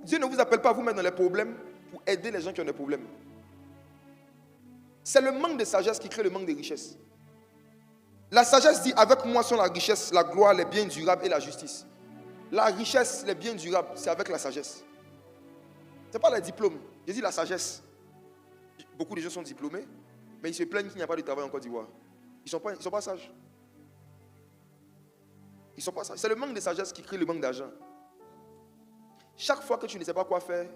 Dieu ne vous appelle pas à vous mettre dans les problèmes pour aider les gens qui ont des problèmes. C'est le manque de sagesse qui crée le manque de richesse. La sagesse dit, avec moi sont la richesse, la gloire, les biens durables et la justice. La richesse, les biens durables, c'est avec la sagesse. Ce n'est pas les diplômes. J'ai dit la sagesse. Beaucoup de gens sont diplômés, mais ils se plaignent qu'il n'y a pas de travail en Côte d'Ivoire. Ils ne sont pas sages. Ils sont pas sages. C'est le manque de sagesse qui crée le manque d'argent. Chaque fois que tu ne sais pas quoi faire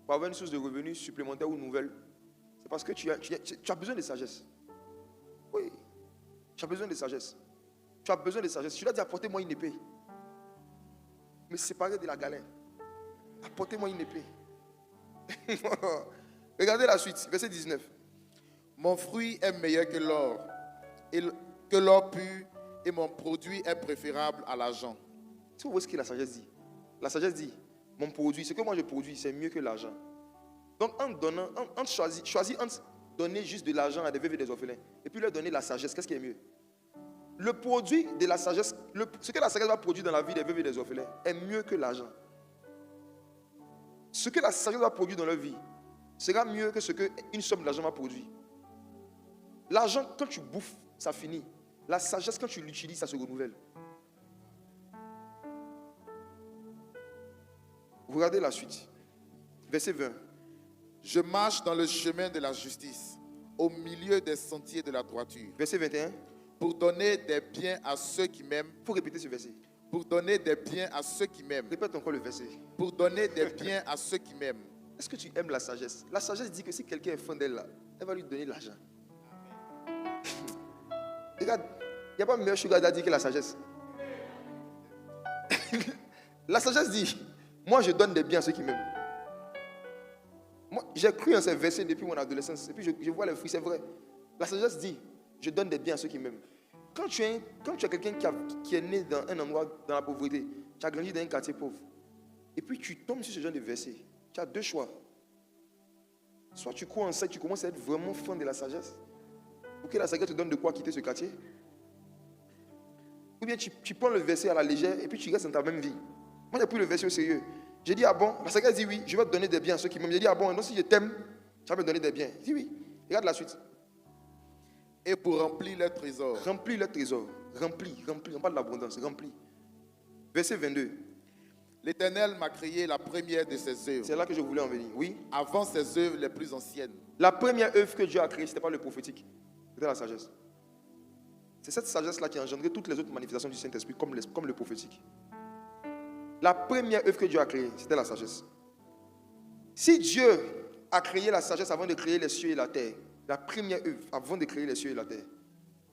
pour avoir une source de revenus supplémentaire ou nouvelle, c'est parce que tu as besoin de sagesse. Oui, tu as besoin de sagesse. Tu as besoin de sagesse. Tu dois dire, apportez-moi une épée. Me séparer de la galère. Apportez-moi une épée. Regardez la suite, verset 19. Mon fruit est meilleur que l'or, que l'or pur, et mon produit est préférable à l'argent. Tu vois ce que la sagesse dit? La sagesse dit, mon produit, ce que moi je produis, c'est mieux que l'argent. Donc, choisis entre donner juste de l'argent à des veuves et des orphelins, et puis leur donner la sagesse, qu'est-ce qui est mieux? Le produit de la sagesse, ce que la sagesse va produire dans la vie des veuves et des orphelins est mieux que l'argent. Ce que la sagesse va produire dans leur vie sera mieux que ce qu'une somme d'argent va produire. L'argent, quand tu bouffes, ça finit. La sagesse, quand tu l'utilises, ça se renouvelle. Vous regardez la suite. Verset 20. Je marche dans le chemin de la justice, au milieu des sentiers de la droiture. Verset 21. Pour donner des biens à ceux qui m'aiment. Il faut répéter ce verset. Pour donner des biens à ceux qui m'aiment. Répète encore le verset. Pour donner des biens à ceux qui m'aiment. Est-ce que tu aimes la sagesse? La sagesse dit que si quelqu'un est fan d'elle, là, elle va lui donner l'argent. Regarde, il n'y a pas meilleur sugar daddy que la sagesse. La sagesse dit, moi je donne des biens à ceux qui m'aiment. Moi, j'ai cru en ces versets depuis mon adolescence. Et puis je vois les fruits, c'est vrai. La sagesse dit, je donne des biens à ceux qui m'aiment. Quand tu es quelqu'un qui est né dans un endroit dans la pauvreté, tu as grandi dans un quartier pauvre, et puis tu tombes sur ce genre de versets, tu as deux choix. Soit tu cours en ça, tu commences à être vraiment fan de la sagesse, pour que la sagesse te donne de quoi quitter ce quartier. Ou bien tu prends le verset à la légère et puis tu restes dans ta même vie. Moi j'ai pris le verset au sérieux. J'ai dit, ah bon, la sagesse dit oui, je vais te donner des biens à ceux qui m'aiment. J'ai dit, ah bon, non, si je t'aime, tu vas me donner des biens. Il dit oui. Regarde la suite. Et pour remplir leur trésor. Remplis leur trésor. Remplis. On parle de l'abondance. Remplis. Verset 22. L'Éternel m'a créé la première de ses œuvres. C'est là que je voulais en venir. Oui. Avant ses œuvres les plus anciennes. La première œuvre que Dieu a créée, ce n'était pas le prophétique. C'était la sagesse. C'est cette sagesse-là qui a engendré toutes les autres manifestations du Saint-Esprit, comme le prophétique. La première œuvre que Dieu a créée, c'était la sagesse. Si Dieu a créé la sagesse avant de créer les cieux et la terre, la première œuvre avant de créer les cieux et la terre,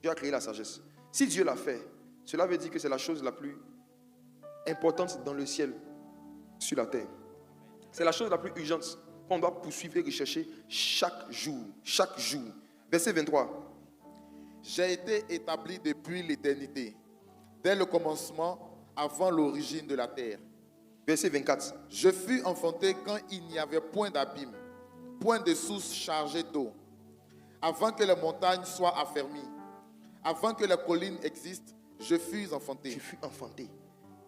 Dieu a créé la sagesse. Si Dieu l'a fait, cela veut dire que c'est la chose la plus importante dans le ciel, sur la terre. C'est la chose la plus urgente qu'on doit poursuivre et rechercher chaque jour. Chaque jour. Verset 23. J'ai été établi depuis l'éternité, dès le commencement, avant l'origine de la terre. Verset 24. Je fus enfanté quand il n'y avait point d'abîme, point de source chargée d'eau, avant que les montagnes soient affermies, avant que les collines existent, je fus enfanté. Tu fus enfanté.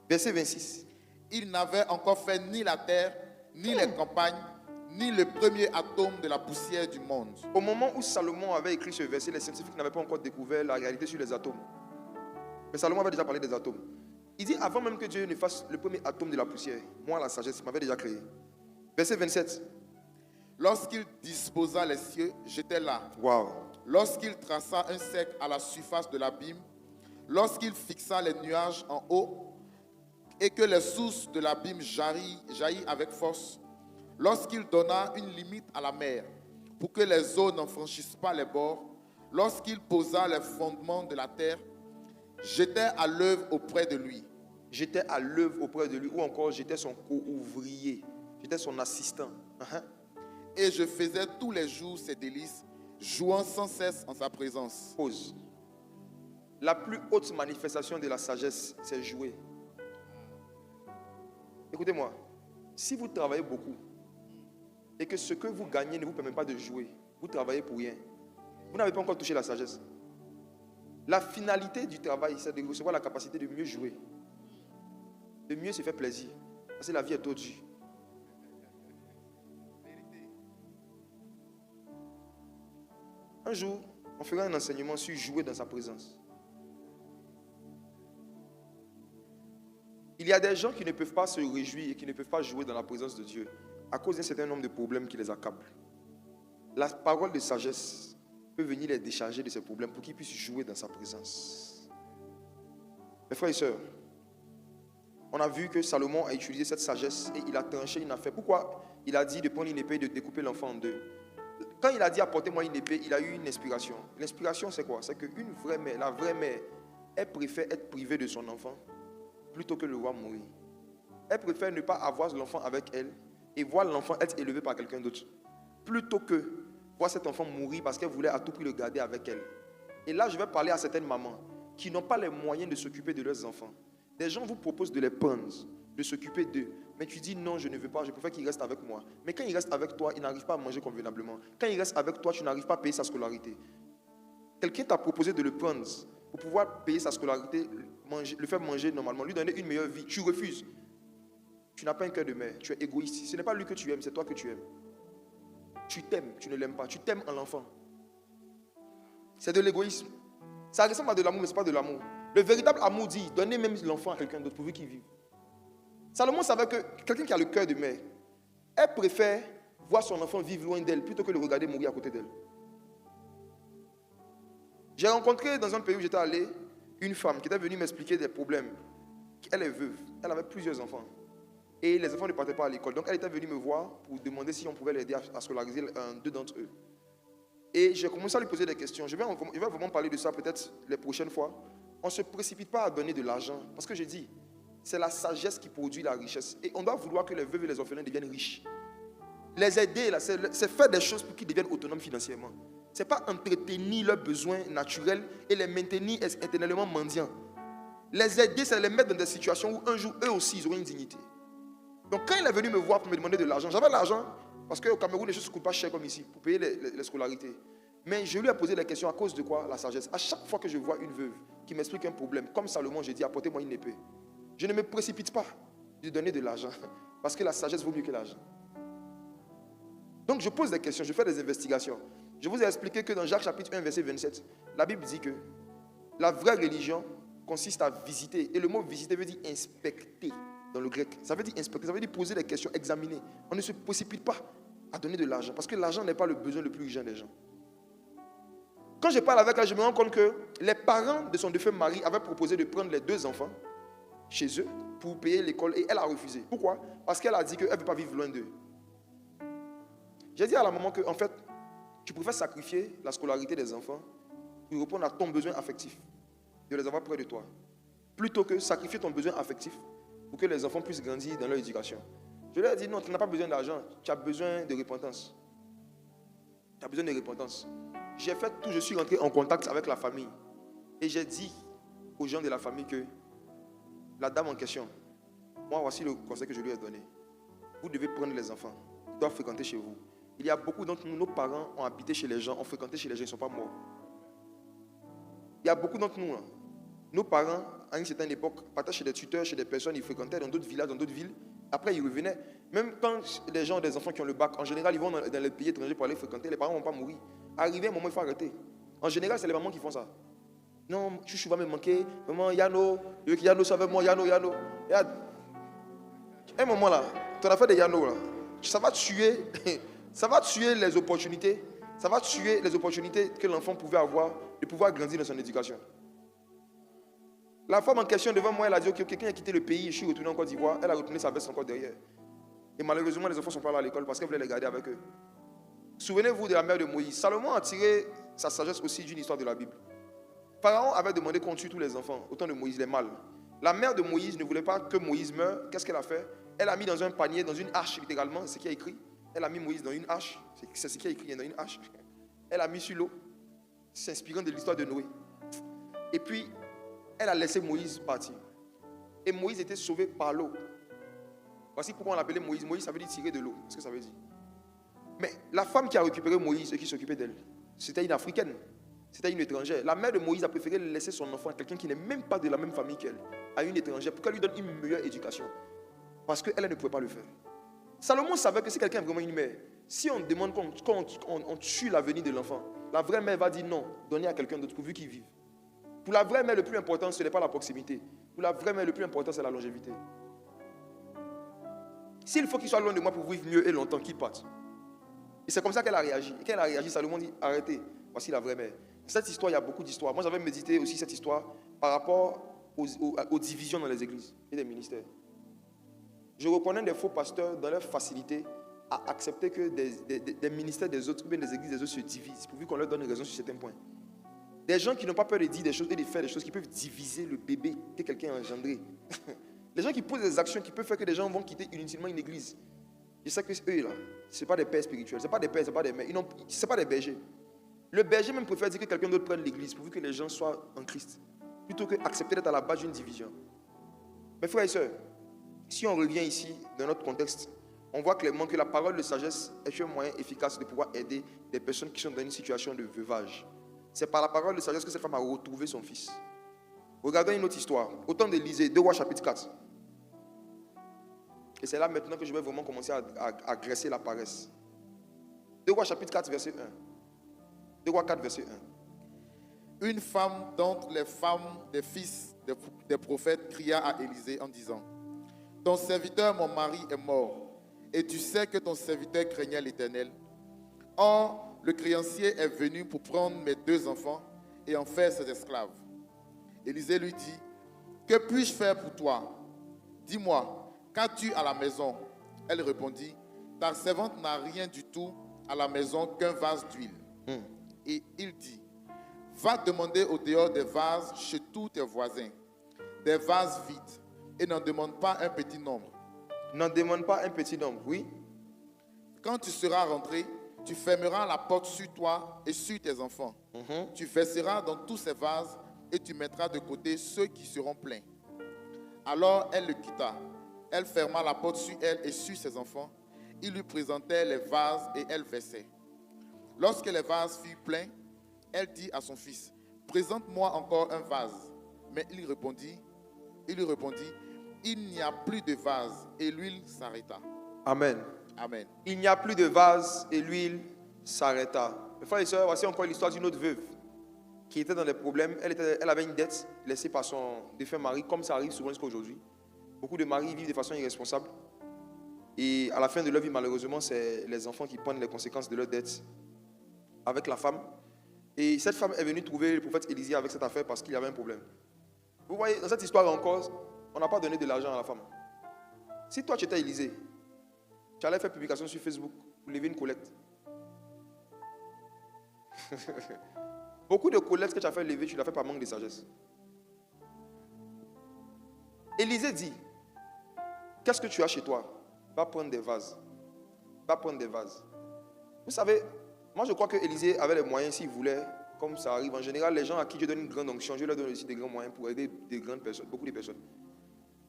Verset 26. Il n'avait encore fait ni la terre, ni les campagnes, ni le premier atome de la poussière du monde. Au moment où Salomon avait écrit ce verset, les scientifiques n'avaient pas encore découvert la réalité sur les atomes. Mais Salomon avait déjà parlé des atomes. Il dit, avant même que Dieu ne fasse le premier atome de la poussière, moi, la sagesse, m'avait déjà créé. Verset 27. Lorsqu'il disposa les cieux, j'étais là. Wow. Lorsqu'il traça un cercle à la surface de l'abîme, lorsqu'il fixa les nuages en haut, et que les sources de l'abîme jaillit avec force, lorsqu'il donna une limite à la mer, pour que les eaux n'en franchissent pas les bords, lorsqu'il posa les fondements de la terre, j'étais à l'œuvre auprès de lui. J'étais à l'œuvre auprès de lui, ou encore j'étais son co-ouvrier, j'étais son assistant. Et je faisais tous les jours ses délices, jouant sans cesse en sa présence. Pause. La plus haute manifestation de la sagesse, c'est jouer. Écoutez-moi, si vous travaillez beaucoup et que ce que vous gagnez ne vous permet pas de jouer, vous travaillez pour rien. Vous n'avez pas encore touché la sagesse. La finalité du travail, c'est de recevoir la capacité de mieux jouer, de mieux se faire plaisir. Parce que la vie est tordue. Un jour, on fera un enseignement sur jouer dans sa présence. Il y a des gens qui ne peuvent pas se réjouir et qui ne peuvent pas jouer dans la présence de Dieu à cause d'un certain nombre de problèmes qui les accablent. La parole de sagesse peut venir les décharger de ces problèmes pour qu'ils puissent jouer dans sa présence. Mes frères et sœurs, on a vu que Salomon a utilisé cette sagesse et il a tranché une affaire. Pourquoi il a dit de prendre une épée et de découper l'enfant en deux? Quand il a dit apportez-moi une épée, il a eu une inspiration. L'inspiration, c'est quoi? C'est qu'une vraie mère, la vraie mère, elle préfère être privée de son enfant plutôt que le voir mourir. Elle préfère ne pas avoir l'enfant avec elle et voir l'enfant être élevé par quelqu'un d'autre plutôt que voir cet enfant mourir parce qu'elle voulait à tout prix le garder avec elle. Et là, je vais parler à certaines mamans qui n'ont pas les moyens de s'occuper de leurs enfants. Des gens vous proposent de les prendre, de s'occuper d'eux. Mais tu dis non, je ne veux pas, je préfère qu'il reste avec moi. Mais quand il reste avec toi, il n'arrive pas à manger convenablement. Quand il reste avec toi, tu n'arrives pas à payer sa scolarité. Quelqu'un t'a proposé de le prendre pour pouvoir payer sa scolarité, le faire manger normalement, lui donner une meilleure vie. Tu refuses. Tu n'as pas un cœur de mère, tu es égoïste. Ce n'est pas lui que tu aimes, c'est toi que tu aimes. Tu t'aimes, tu ne l'aimes pas. Tu t'aimes en enfant. C'est de l'égoïsme. Ça ressemble à de l'amour, mais ce n'est pas de l'amour. Le véritable amour dit, donnez même l'enfant à quelqu'un d'autre pour qu'il vive. Salomon savait que quelqu'un qui a le cœur de mère, elle préfère voir son enfant vivre loin d'elle plutôt que le regarder mourir à côté d'elle. J'ai rencontré dans un pays où j'étais allé une femme qui était venue m'expliquer des problèmes. Elle est veuve, elle avait plusieurs enfants. Et les enfants ne partaient pas à l'école. Donc elle était venue me voir pour demander si on pouvait l'aider à scolariser deux d'entre eux. Et j'ai commencé à lui poser des questions. Je vais vraiment parler de ça peut-être les prochaines fois. On ne se précipite pas à donner de l'argent. Parce que j'ai dit, c'est la sagesse qui produit la richesse. Et on doit vouloir que les veuves et les orphelins deviennent riches. Les aider, là, c'est faire des choses pour qu'ils deviennent autonomes financièrement. Ce n'est pas entretenir leurs besoins naturels et les maintenir éternellement mendiants. Les aider, c'est les mettre dans des situations où un jour, eux aussi, ils auront une dignité. Donc quand il est venu me voir pour me demander de l'argent, j'avais l'argent, parce qu'au Cameroun, les choses ne coûtent pas cher comme ici, pour payer les scolarités. Mais je lui ai posé la question à cause de quoi? La sagesse. À chaque fois que je vois une veuve qui m'explique un problème, comme Salomon, j'ai dit, apportez-moi une épée. Je ne me précipite pas de donner de l'argent, parce que la sagesse vaut mieux que l'argent. Donc je pose des questions, je fais des investigations. Je vous ai expliqué que dans Jacques chapitre 1, verset 27, la Bible dit que la vraie religion consiste à visiter. Et le mot visiter veut dire inspecter dans le grec. Ça veut dire inspecter, ça veut dire poser des questions, examiner. On ne se précipite pas à donner de l'argent, parce que l'argent n'est pas le besoin le plus urgent des gens. Quand je parle avec elle, je me rends compte que les parents de son défunt mari avaient proposé de prendre les deux enfants chez eux pour payer l'école et elle a refusé. Pourquoi? Parce qu'elle a dit qu'elle ne veut pas vivre loin d'eux. J'ai dit à la maman que, en fait, tu préfères sacrifier la scolarité des enfants pour répondre à ton besoin affectif, de les avoir près de toi, plutôt que sacrifier ton besoin affectif pour que les enfants puissent grandir dans leur éducation. Je leur ai dit non, tu n'as pas besoin d'argent, tu as besoin de repentance. Tu as besoin de repentance. J'ai fait tout, je suis rentré en contact avec la famille. Et j'ai dit aux gens de la famille que la dame en question, moi voici le conseil que je lui ai donné. Vous devez prendre les enfants, ils doivent fréquenter chez vous. Il y a beaucoup d'entre nous, nos parents ont habité chez les gens, ont fréquenté chez les gens, ils ne sont pas morts. Il y a beaucoup d'entre nous, nos parents, à une certaine époque, partaient chez des tuteurs, chez des personnes, ils fréquentaient dans d'autres villages, dans d'autres villes. Après, ils revenaient. Même quand les gens ont des enfants qui ont le bac, en général, ils vont dans les pays étrangers pour aller fréquenter. Les parents ne vont pas mourir. Arrivé un moment, il faut arrêter. En général, c'est les mamans qui font ça. Non, chouchou va me manquer. Maman, Yano, je veux que Yano soit avec moi, Yano. Regarde. Un moment là, ton affaire de Yano là, ça va tuer les opportunités. Ça va tuer les opportunités que l'enfant pouvait avoir de pouvoir grandir dans son éducation. La femme en question devant moi, elle a dit, ok, quelqu'un a quitté le pays, je suis retourné en Côte d'Ivoire, elle a retourné sa veste encore derrière. Et malheureusement, les enfants ne sont pas là à l'école parce qu'elle voulait les garder avec eux. Souvenez-vous de la mère de Moïse. Salomon a tiré sa sagesse aussi d'une histoire de la Bible. Pharaon avait demandé qu'on tue tous les enfants, autant de Moïse, les mâles. La mère de Moïse ne voulait pas que Moïse meure. Qu'est-ce qu'elle a fait? Elle a mis dans un panier, dans une hache, littéralement, c'est ce qui a écrit. Elle a mis Moïse dans une hache, c'est ce qui a écrit dans une hache. Elle a mis sur l'eau, s'inspirant de l'histoire de Noé. Et puis, elle a laissé Moïse partir. Et Moïse était sauvé par l'eau. Voici pourquoi on l'appelait Moïse. Moïse, ça veut dire tirer de l'eau. C'est ce que ça veut dire. Mais la femme qui a récupéré Moïse et qui s'occupait d'elle, c'était une Africaine. C'était une étrangère. La mère de Moïse a préféré laisser son enfant à quelqu'un qui n'est même pas de la même famille qu'elle, à une étrangère, pour qu'elle lui donne une meilleure éducation. Parce qu'elle ne pouvait pas le faire. Salomon savait que si quelqu'un a vraiment une mère, Si on demande qu'on tue l'avenir de l'enfant, la vraie mère va dire non, donnez à quelqu'un d'autre pourvu qu'il vive. Pour la vraie mère, le plus important, ce n'est pas la proximité. Pour la vraie mère, le plus important, c'est la longévité. S'il faut qu'il soit loin de moi pour vivre mieux et longtemps, qu'il parte. Et c'est comme ça qu'elle a réagi. Et quand elle a réagi, Salomon dit, arrêtez, voici la vraie mère. Cette histoire, il y a beaucoup d'histoires. Moi, j'avais médité aussi cette histoire par rapport aux divisions dans les églises et les ministères. Je reconnais des faux pasteurs dans leur facilité à accepter que des ministères des autres ou bien des églises des autres se divisent, pourvu qu'on leur donne raison sur certains points. Des gens qui n'ont pas peur de dire des choses et de faire des choses qui peuvent diviser le bébé que quelqu'un a engendré. Les gens qui posent des actions qui peuvent faire que des gens vont quitter inutilement une église. Je sais que eux là, ce n'est pas des pères spirituels, ce n'est pas des pères, ce n'est pas des mères, ce n'est pas des bergers. Le berger même préfère dire que quelqu'un d'autre prenne l'église pourvu que les gens soient en Christ, plutôt qu'accepter d'être à la base d'une division. Mes frères et sœurs, si on revient ici dans notre contexte, on voit clairement que la parole de sagesse est un moyen efficace de pouvoir aider des personnes qui sont dans une situation de veuvage. C'est par la parole de sagesse que cette femme a retrouvé son fils. Regardons une autre histoire. Au temps d'Élisée, 2 Rois chapitre 4. Et c'est là maintenant que je vais vraiment commencer à graisser la paresse. 2 Rois chapitre 4, verset 1. 2 Rois 4, verset 1. Une femme d'entre les femmes des fils des prophètes cria à Élisée en disant, « Ton serviteur, mon mari, est mort, et tu sais que ton serviteur craignait l'Éternel. Or, le créancier est venu pour prendre mes 2 enfants et en faire ses esclaves. » Élisée lui dit, « Que puis-je faire pour toi? Dis-moi, qu'as-tu à la maison? » Elle répondit, « Ta servante n'a rien du tout à la maison qu'un vase d'huile. » Et il dit, « Va demander au dehors des vases chez tous tes voisins, des vases vides, et n'en demande pas un petit nombre. » N'en demande pas un petit nombre, oui. « Quand tu seras rentré, tu fermeras la porte sur toi et sur tes enfants. Tu verseras dans tous ces vases et tu mettras de côté ceux qui seront pleins. » Alors elle le quitta. Elle ferma la porte sur elle et sur ses enfants. Il lui présentait les vases et elle versait. Lorsque les vases furent pleins, elle dit à son fils, « Présente-moi encore un vase. » Mais il lui répondit, « Il n'y a plus de vase. » Et l'huile s'arrêta. Amen. Amen. Il n'y a plus de vase et l'huile s'arrêta. Mes frères et sœurs, voici encore l'histoire d'une autre veuve qui était dans des problèmes. Elle avait une dette laissée par son défunt mari, comme ça arrive souvent jusqu'à aujourd'hui. Beaucoup de maris vivent de façon irresponsable. Et à la fin de leur vie, malheureusement, c'est les enfants qui prennent les conséquences de leur dette avec la femme. Et cette femme est venue trouver le prophète Élisée avec cette affaire parce qu'il y avait un problème. Vous voyez, dans cette histoire encore, on n'a pas donné de l'argent à la femme. Si toi tu étais Élisée, tu allais faire publication sur Facebook pour lever une collecte. Beaucoup de collectes que tu as fait lever, tu l'as fait par manque de sagesse. Élisée dit, qu'est-ce que tu as chez toi? Va prendre des vases. Va prendre des vases. Vous savez, moi je crois que Élisée avait les moyens s'il voulait, comme ça arrive. En général, les gens à qui Dieu donne une grande onction, Dieu leur donne aussi des grands moyens pour aider des grandes personnes, beaucoup de personnes.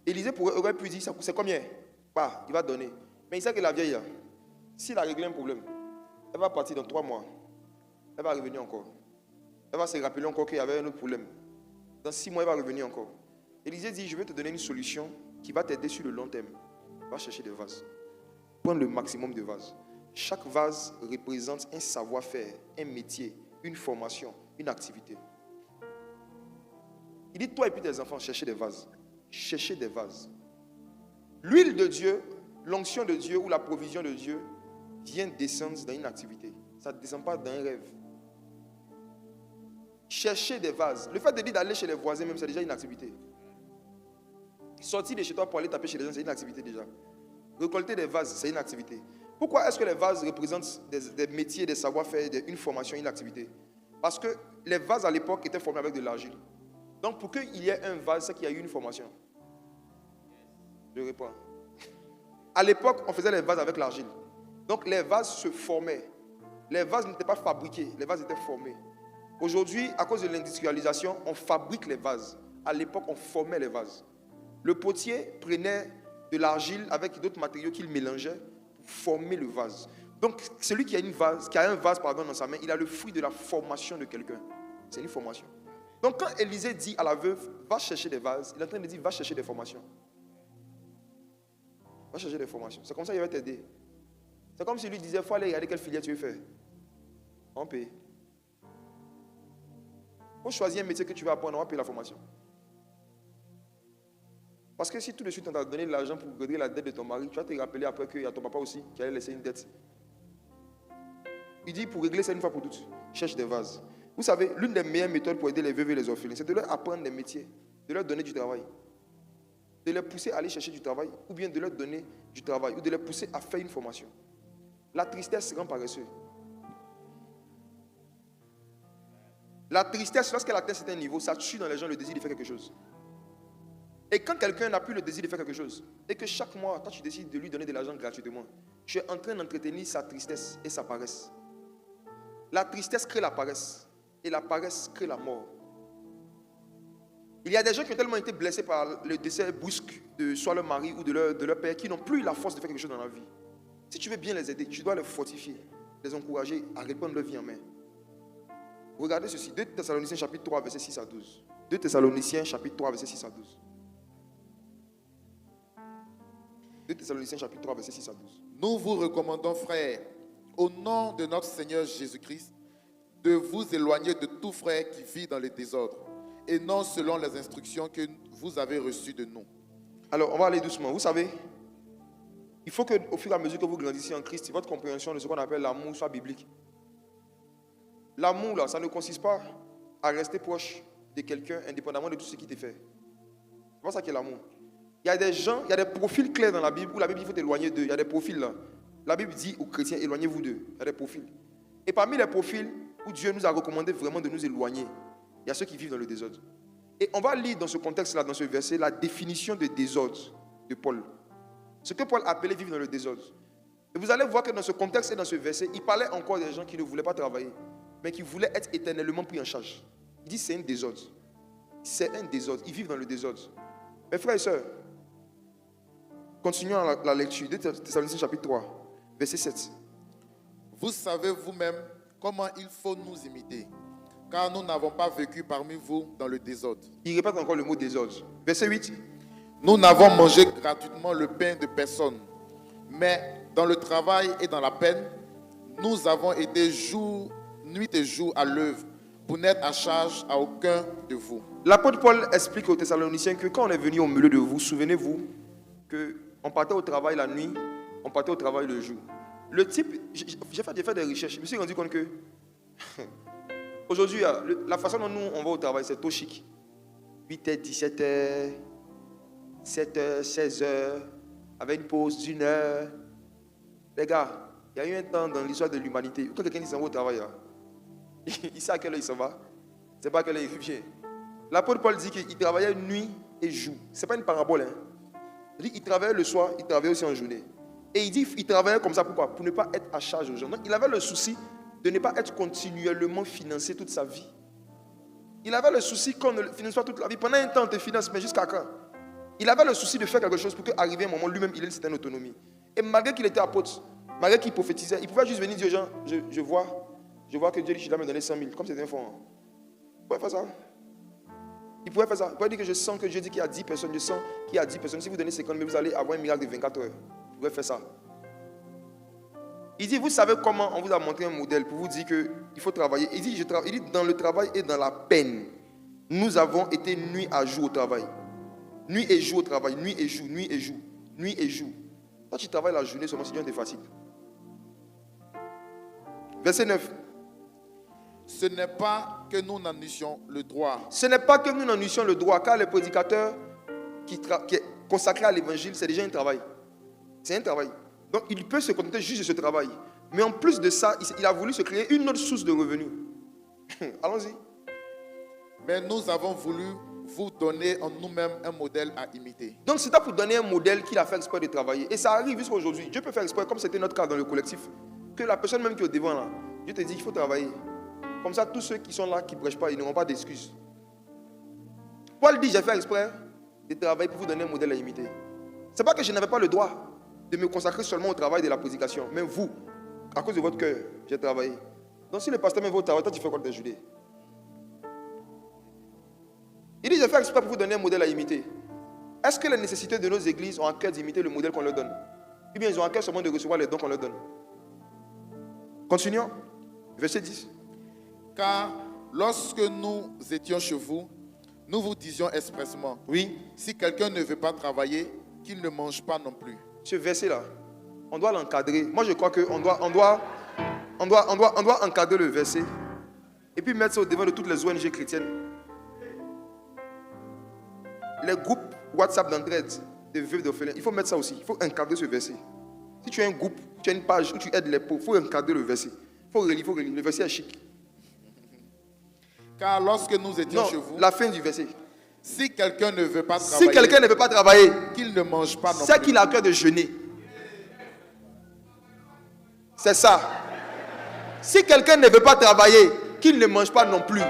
Élisée aurait pu dire, c'est combien? Bah, il va donner. Mais il sait que la vieille, s'il a réglé un problème, elle va partir dans 3 mois. Elle va revenir encore. Elle va se rappeler encore qu'il y avait un autre problème. Dans 6 mois, elle va revenir encore. Élisée dit, je vais te donner une solution qui va t'aider sur le long terme. Va chercher des vases. Prends le maximum de vases. Chaque vase représente un savoir-faire, un métier, une formation, une activité. Il dit, toi et puis tes enfants, cherchez des vases. Cherchez des vases. L'huile de Dieu, l'onction de Dieu ou la provision de Dieu vient descendre dans une activité. Ça ne descend pas dans un rêve. Chercher des vases. Le fait de dire d'aller chez les voisins, même, c'est déjà une activité. Sortir de chez toi pour aller taper chez les gens, c'est une activité déjà. Récolter des vases, c'est une activité. Pourquoi est-ce que les vases représentent des métiers, des savoir-faire, une formation, une activité? Parce que les vases à l'époque étaient formés avec de l'argile. Donc pour qu'il y ait un vase, c'est qu'il y a eu une formation. Je réponds. À l'époque, on faisait les vases avec l'argile. Donc les vases se formaient. Les vases n'étaient pas fabriqués, les vases étaient formés. Aujourd'hui, à cause de l'industrialisation, on fabrique les vases. À l'époque, on formait les vases. Le potier prenait de l'argile avec d'autres matériaux qu'il mélangeait pour former le vase. Donc, celui qui a un vase dans sa main, il a le fruit de la formation de quelqu'un. C'est une formation. Donc, quand Élisée dit à la veuve, va chercher des vases, il est en train de dire, va chercher des formations. Va chercher des formations. C'est comme ça qu'il va t'aider. C'est comme s'il lui disait, il faut aller regarder quelle filière tu veux faire. On paye. Il faut choisir un métier que tu vas apprendre, on va payer la formation. Parce que si tout de suite on t'a donné de l'argent pour régler la dette de ton mari, tu vas te rappeler après qu'il y a ton papa aussi qui allait laisser une dette. Il dit pour régler ça une fois pour toutes, cherche des vases. Vous savez, l'une des meilleures méthodes pour aider les veuves et les orphelins, c'est de leur apprendre des métiers, de leur donner du travail. De les pousser à aller chercher du travail, ou bien de leur donner du travail, ou de les pousser à faire une formation. La tristesse rend paresseux. La tristesse, lorsqu'elle atteint un certain niveau, ça tue dans les gens le désir de faire quelque chose. Et quand quelqu'un n'a plus le désir de faire quelque chose, et que chaque mois, quand tu décides de lui donner de l'argent gratuitement, tu es en train d'entretenir sa tristesse et sa paresse. La tristesse crée la paresse, et la paresse crée la mort. Il y a des gens qui ont tellement été blessés par le décès brusque de soit leur mari ou de leur père, qui n'ont plus la force de faire quelque chose dans la vie. Si tu veux bien les aider, tu dois les fortifier, les encourager à reprendre leur vie en main. Regardez ceci, 2 Thessaloniciens chapitre 3, verset 6 à 12. 2 Thessaloniciens chapitre 3, verset 6 à 12. 2 Thessaloniciens chapitre 3, verset 6 à 12. Nous vous recommandons, frères, au nom de notre Seigneur Jésus-Christ, de vous éloigner de tout frère qui vit dans le désordre, et non selon les instructions que vous avez reçues de nous. Alors, on va aller doucement. Vous savez, il faut qu'au fur et à mesure que vous grandissez en Christ, votre compréhension de ce qu'on appelle l'amour soit biblique. L'amour, là, ça ne consiste pas à rester proche de quelqu'un indépendamment de tout ce qu'il te fait. C'est pas ça qui est l'amour. Il y a des gens, il y a des profils clairs dans la Bible où la Bible dit qu'il faut t'éloigner d'eux. Il y a des profils là. La Bible dit aux chrétiens, éloignez-vous d'eux. Il y a des profils. Et parmi les profils où Dieu nous a recommandé vraiment de nous éloigner, il y a ceux qui vivent dans le désordre. Et on va lire dans ce contexte-là, dans ce verset, la définition de désordre de Paul. Ce que Paul appelait vivre dans le désordre. Et vous allez voir que dans ce contexte et dans ce verset, il parlait encore des gens qui ne voulaient pas travailler, mais qui voulaient être éternellement pris en charge. Il dit c'est un désordre. C'est un désordre. Ils vivent dans le désordre. Mes frères et sœurs, continuons la lecture de Thessaloniciens chapitre 3, verset 7. Vous savez vous-même comment il faut nous imiter, car nous n'avons pas vécu parmi vous dans le désordre. Il répète encore le mot désordre. Verset 8. Nous n'avons mangé gratuitement le pain de personne, mais dans le travail et dans la peine, nous avons été nuit et jour à l'œuvre pour n'être à charge à aucun de vous. L'apôtre Paul explique aux Thessaloniciens que quand on est venu au milieu de vous, souvenez-vous qu'on partait au travail la nuit, on partait au travail le jour. Le type, j'ai fait des recherches, je me suis rendu compte que aujourd'hui, la façon dont nous on va au travail, c'est trop chic. 8h, 17h, 7h, 16h, avec une pause d'1 heure. Les gars, il y a eu un temps dans l'histoire de l'humanité, quand quelqu'un s'en va au travail, il sait à quelle heure il s'en va, c'est pas à quelle heure il revient. L'apôtre Paul dit qu'il travaillait nuit et jour. Ce n'est pas une parabole. Il dit qu'il travaillait le soir, il travaillait aussi en journée. Et il dit qu'il travaillait comme ça, pourquoi? Pour ne pas être à charge aux gens. Donc il avait le souci de ne pas être continuellement financé toute sa vie. Il avait le souci qu'on ne finance pas toute la vie. Pendant un temps, on te finance, mais jusqu'à quand? Il avait le souci de faire quelque chose pour qu'arrivé un moment, lui-même, il ait une certaine autonomie. Et malgré qu'il était apôtre, malgré qu'il prophétisait, il pouvait juste venir dire aux gens, je vois que Dieu dit qu'il doit me donner 100 000, comme c'était un fonds. Il pouvait faire ça. Il pouvait faire ça. Il pouvait dire que je sens que Dieu dit qu'il y a 10 personnes, je sens qu'il y a 10 personnes. Si vous donnez 50 000, vous allez avoir un miracle de 24 heures. Il pouvait faire ça. Il dit, vous savez comment on vous a montré un modèle pour vous dire qu'il faut travailler. Il dit, dans le travail et dans la peine, nous avons été nuit à jour au travail. Nuit et jour au travail, nuit et jour, nuit et jour, nuit et jour. Quand tu travailles la journée, seulement si Dieu te fatigue. Verset 9. Ce n'est pas que nous n'en eussions le droit. Ce n'est pas que nous n'en eussions le droit, car le prédicateur qui est consacré à l'évangile, c'est déjà un travail. C'est un travail. Donc il peut se contenter juste de ce travail. Mais en plus de ça, il a voulu se créer une autre source de revenus. Allons-y. Mais nous avons voulu vous donner en nous-mêmes un modèle à imiter. Donc c'est pour donner un modèle qu'il a fait exprès de travailler. Et ça arrive jusqu'à aujourd'hui. Dieu peut faire exprès, comme c'était notre cas dans le collectif, que la personne même qui est au devant là, Dieu te dit qu'il faut travailler. Comme ça, tous ceux qui sont là, qui ne prêchent pas, ils n'auront pas d'excuses. Paul dit, j'ai fait exprès de travailler pour vous donner un modèle à imiter. Ce n'est pas que je n'avais pas le droit de me consacrer seulement au travail de la prédication. Mais vous, à cause de votre cœur, j'ai travaillé. Donc si le pasteur me veut au travail, toi tu fais quoi de tes journées? Il dit, j'ai fait exprès pour vous donner un modèle à imiter. Est-ce que les nécessités de nos églises ont à cœur d'imiter le modèle qu'on leur donne? Ou bien ils ont à cœur seulement de recevoir les dons qu'on leur donne? Continuons. Verset 10. Car lorsque nous étions chez vous, nous vous disions expressement, Oui. si quelqu'un ne veut pas travailler, qu'il ne mange pas non plus. Ce verset-là, on doit l'encadrer. Moi, je crois qu'on doit encadrer le verset et puis mettre ça au devant de toutes les ONG chrétiennes. Les groupes WhatsApp d'entraide des veuves d'orphelins, il faut mettre ça aussi. Il faut encadrer ce verset. Si tu as un groupe, tu as une page où tu aides les pauvres, il faut encadrer le verset. Il faut relire. Le verset est chic. Car lorsque nous étions chez vous, la fin du verset. si quelqu'un ne veut pas travailler, Si quelqu'un ne veut pas travailler, qu'il ne mange pas non c'est plus. qu'il a à cœur de jeûner. C'est ça. Si quelqu'un ne veut pas travailler, qu'il ne mange pas non plus.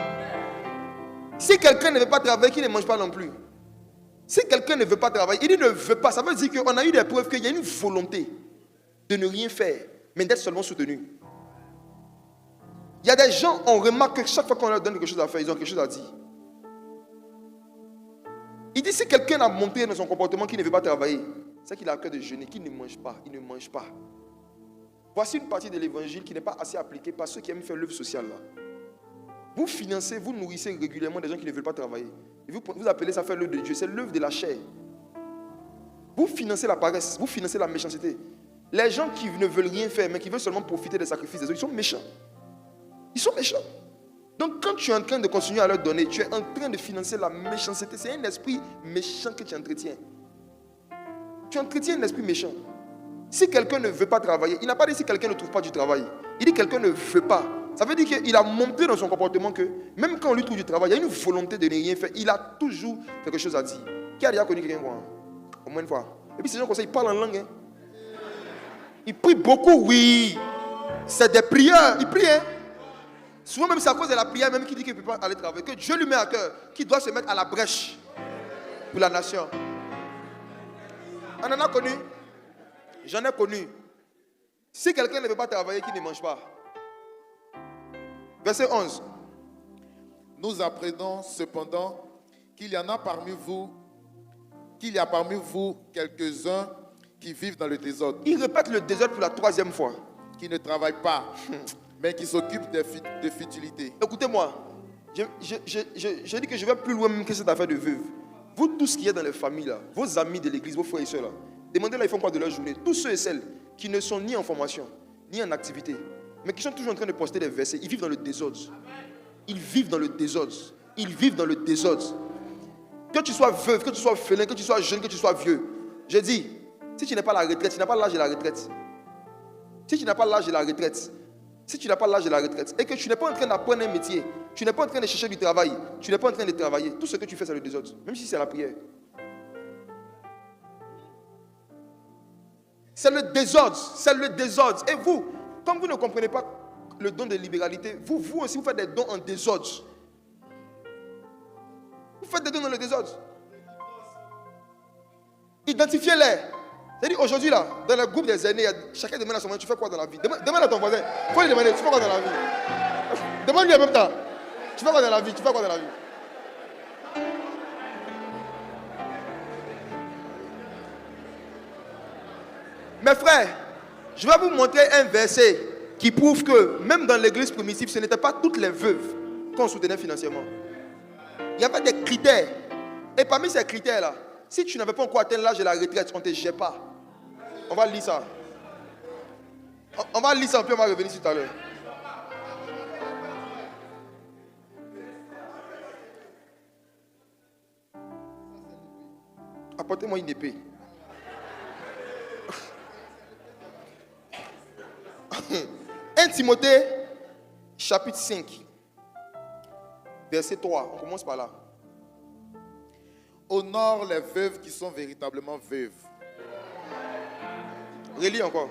Si quelqu'un ne veut pas travailler, qu'il ne mange pas non plus. Si quelqu'un ne veut pas travailler, il dit ne veut pas. Ça veut dire qu'on a eu des preuves qu'il y a une volonté de ne rien faire, mais d'être seulement soutenu. Il y a des gens, on remarque que chaque fois qu'on leur donne quelque chose à faire, ils ont quelque chose à dire. Il dit si quelqu'un a montré dans son comportement qu'il ne veut pas travailler, c'est qu'il a à cœur de jeûner, qu'il ne mange pas, il ne mange pas. Voici une partie de l'évangile qui n'est pas assez appliquée par ceux qui aiment faire l'œuvre sociale là. Vous financez, vous nourrissez régulièrement des gens qui ne veulent pas travailler. Et vous appelez ça faire l'œuvre de Dieu. C'est l'œuvre de la chair. Vous financez la paresse, vous financez la méchanceté. Les gens qui ne veulent rien faire, mais qui veulent seulement profiter des sacrifices des autres, ils sont méchants. Ils sont méchants. Donc quand tu es en train de continuer à leur donner, tu es en train de financer la méchanceté. C'est un esprit méchant que tu entretiens. Tu entretiens un esprit méchant. Si quelqu'un ne veut pas travailler, il n'a pas dit si quelqu'un ne trouve pas du travail. Il dit quelqu'un ne veut pas. Ça veut dire qu'il a montré dans son comportement que même quand on lui trouve du travail, il y a une volonté de ne rien faire. Il a toujours quelque chose à dire. Qui a déjà connu quelqu'un quoi? Au moins une fois. Et puis ces gens comme ça, ils parlent en langue. Hein. Ils prient beaucoup, oui. C'est des prières. Ils prient. Hein. Souvent même c'est à cause de la prière même qu'il dit qu'il ne peut pas aller travailler. Que Dieu lui met à cœur, qu'il doit se mettre à la brèche pour la nation. On en a connu. J'en ai connu. Si quelqu'un ne veut pas travailler, qu'il ne mange pas. Verset 11. Nous apprenons cependant qu'il y a parmi vous quelques-uns qui vivent dans le désordre. Il répète le désordre pour la 3e fois. Qui ne travaillent pas, mais qui s'occupent des futilités. Écoutez-moi, je dis que je vais plus loin même que cette affaire de veuve. Vous tous qui êtes dans les familles, là, vos amis de l'église, vos frères et soeurs, là, demandez-leur ils font quoi de leur journée. Tous ceux et celles qui ne sont ni en formation, ni en activité, mais qui sont toujours en train de poster des versets, ils vivent dans le désordre. Ils vivent dans le désordre. Ils vivent dans le désordre. Que tu sois veuve, que tu sois félin, que tu sois jeune, que tu sois vieux. Je dis, si tu n'as pas la retraite, tu n'as pas l'âge de la retraite. Si tu n'as pas l'âge de la retraite, et que tu n'es pas en train d'apprendre un métier, tu n'es pas en train de chercher du travail, tu n'es pas en train de travailler, tout ce que tu fais c'est le désordre, même si c'est la prière. C'est le désordre, c'est le désordre. Et vous, comme vous ne comprenez pas le don de libéralité, vous aussi vous faites des dons en désordre. Vous faites des dons dans le désordre. Identifiez-les. C'est-à-dire aujourd'hui là, dans le groupe des aînés, chacun demande à son voisin, tu fais quoi dans la vie? Demande à ton voisin, il faut lui demander, tu fais quoi dans la vie? Demande-lui en même temps, tu fais quoi dans la vie? Tu fais quoi dans la vie? Mes frères, je vais vous montrer un verset qui prouve que même dans l'église primitive, ce n'était pas toutes les veuves qu'on soutenait financièrement. Il y avait des critères. Et parmi ces critères-là, si tu n'avais pas encore atteint l'âge de la retraite, on ne te jette pas. On va lire ça. On va lire ça, puis on va revenir tout à l'heure. Apportez-moi une épée. 1 Timothée, chapitre 5, verset 3. On commence par là. Honore les veuves qui sont véritablement veuves. Relis encore.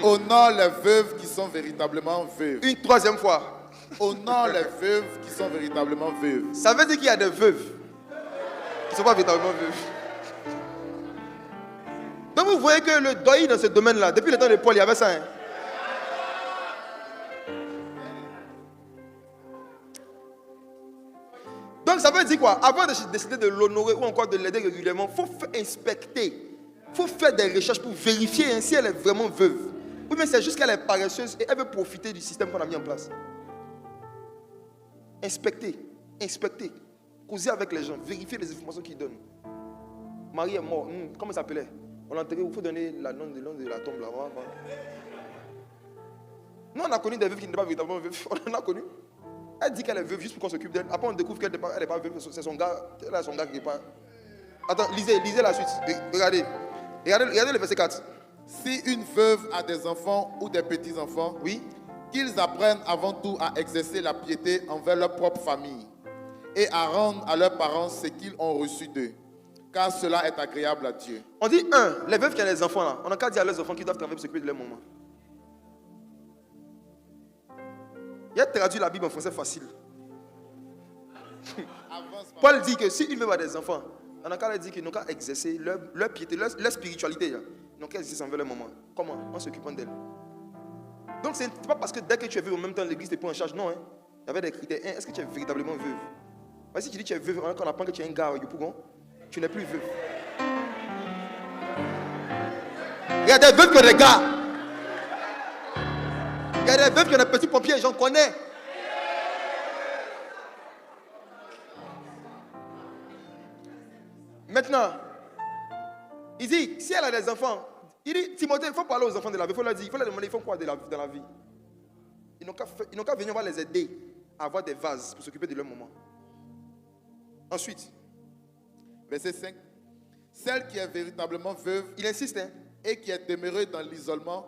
Honore les veuves qui sont véritablement veuves. Une 3e fois. Honore les veuves qui sont véritablement veuves. Ça veut dire qu'il y a des veuves qui ne sont pas véritablement veuves. Donc vous voyez que le deuil dans ce domaine-là, depuis le temps de Paul, il y avait ça. Hein? Donc ça veut dire quoi? Avant de décider de l'honorer ou encore de l'aider régulièrement, il faut inspecter. Il faut faire des recherches pour vérifier si elle est vraiment veuve. Oui, mais c'est juste qu'elle est paresseuse et elle veut profiter du système qu'on a mis en place. Inspecter. Causer avec les gens, vérifier les informations qu'ils donnent. Marie est mort. Comment ça s'appelait? On l'a enterré, il faut donner le nom de la tombe là. Nous, on a connu des veuves qui n'étaient pas véritablement veuves. On en a connu. Elle dit qu'elle est veuve juste pour qu'on s'occupe d'elle. Après, on découvre qu'elle n'est pas veuve. C'est son gars. Elle a son gars qui n'est pas. Attends, lisez la suite. Regardez le verset 4. Si une veuve a des enfants ou des petits-enfants, Oui. qu'ils apprennent avant tout à exercer la piété envers leur propre famille et à rendre à leurs parents ce qu'ils ont reçu d'eux, car cela est agréable à Dieu. On dit les veuves qui ont des enfants là, on n'a qu'à dire à leurs enfants qu'ils doivent travailler pour s'occuper de leur maman. Il a traduit la Bible en français facile. Paul dit que si une veuve a des enfants, on n'a qu'à leur dire qu'ils n'ont qu'à exercer leur piété, leur spiritualité. Là. Ils n'ont qu'à exercer envers leur maman. Comment? En s'occupant d'elle. Donc ce n'est pas parce que dès que tu es veuve, en même temps l'église te prend en charge. Non, hein. Il y avait des critères. Est-ce que tu es véritablement veuve? Parce que si tu dis que tu es veuve, on apprend que tu es un gars, tu n'es plus veuve. Il y a des veuves qui ont des gars. Il y a des veuves qui ont des petits pompiers, j'en connais. Maintenant, il dit, si elle a des enfants, il dit, Timothée, il faut parler aux enfants de la vie. Il faut leur dire, il faut leur demander, ils font quoi dans la vie. Ils n'ont qu'à venir, on va les aider à avoir des vases pour s'occuper de leur maman. Ensuite, verset 5. Celle qui est véritablement veuve, il insiste, hein, et qui est demeurée dans l'isolement,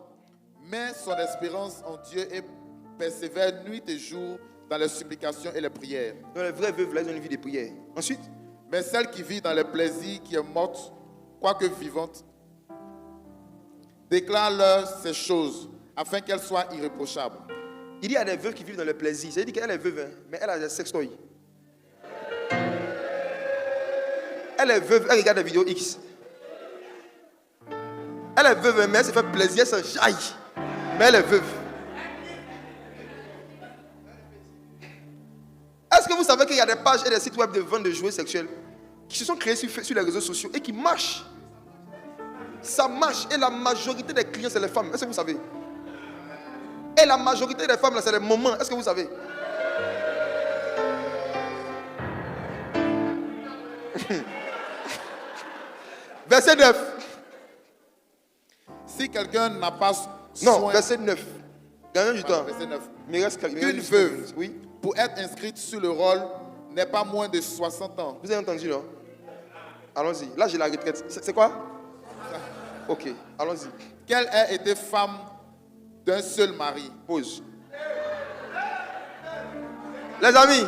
met son espérance en Dieu et persévère nuit et jour dans les supplications et les prières. Donc les vraies veuves, là, ils ont une vie de prière. Ensuite, mais celle qui vit dans les plaisirs, qui est morte, quoique vivante, déclare-leur ces choses, afin qu'elles soient irréprochables. il dit à des veuves qui vivent dans le plaisir. C'est-à-dire qu'elle est veuve, hein, mais elle a des sextoys. Elle est veuve, elle regarde des vidéos X. Elle est veuve, mais elle se fait plaisir, elle se jaillit. Mais elle est veuve. Est-ce que vous savez qu'il y a des pages et des sites web de vente de jouets sexuels qui se sont créés sur les réseaux sociaux et qui marchent? Ça marche et la majorité des clients, c'est les femmes. Est-ce que vous savez? Et la majorité des femmes, là, c'est les mamans. Est-ce que vous savez? Verset 9. Si quelqu'un n'a pas Non, soin... verset 9. Gagnons du temps. Verset 9. Mais il reste Qu'une veuve, oui. pour être inscrite sur le rôle, n'est pas moins de 60 ans. Vous avez entendu, non? Allons-y. Là, j'ai la retraite. C'est quoi? Ok, allons-y. Qu'elle ait été femme d'un seul mari. Pause. Les amis,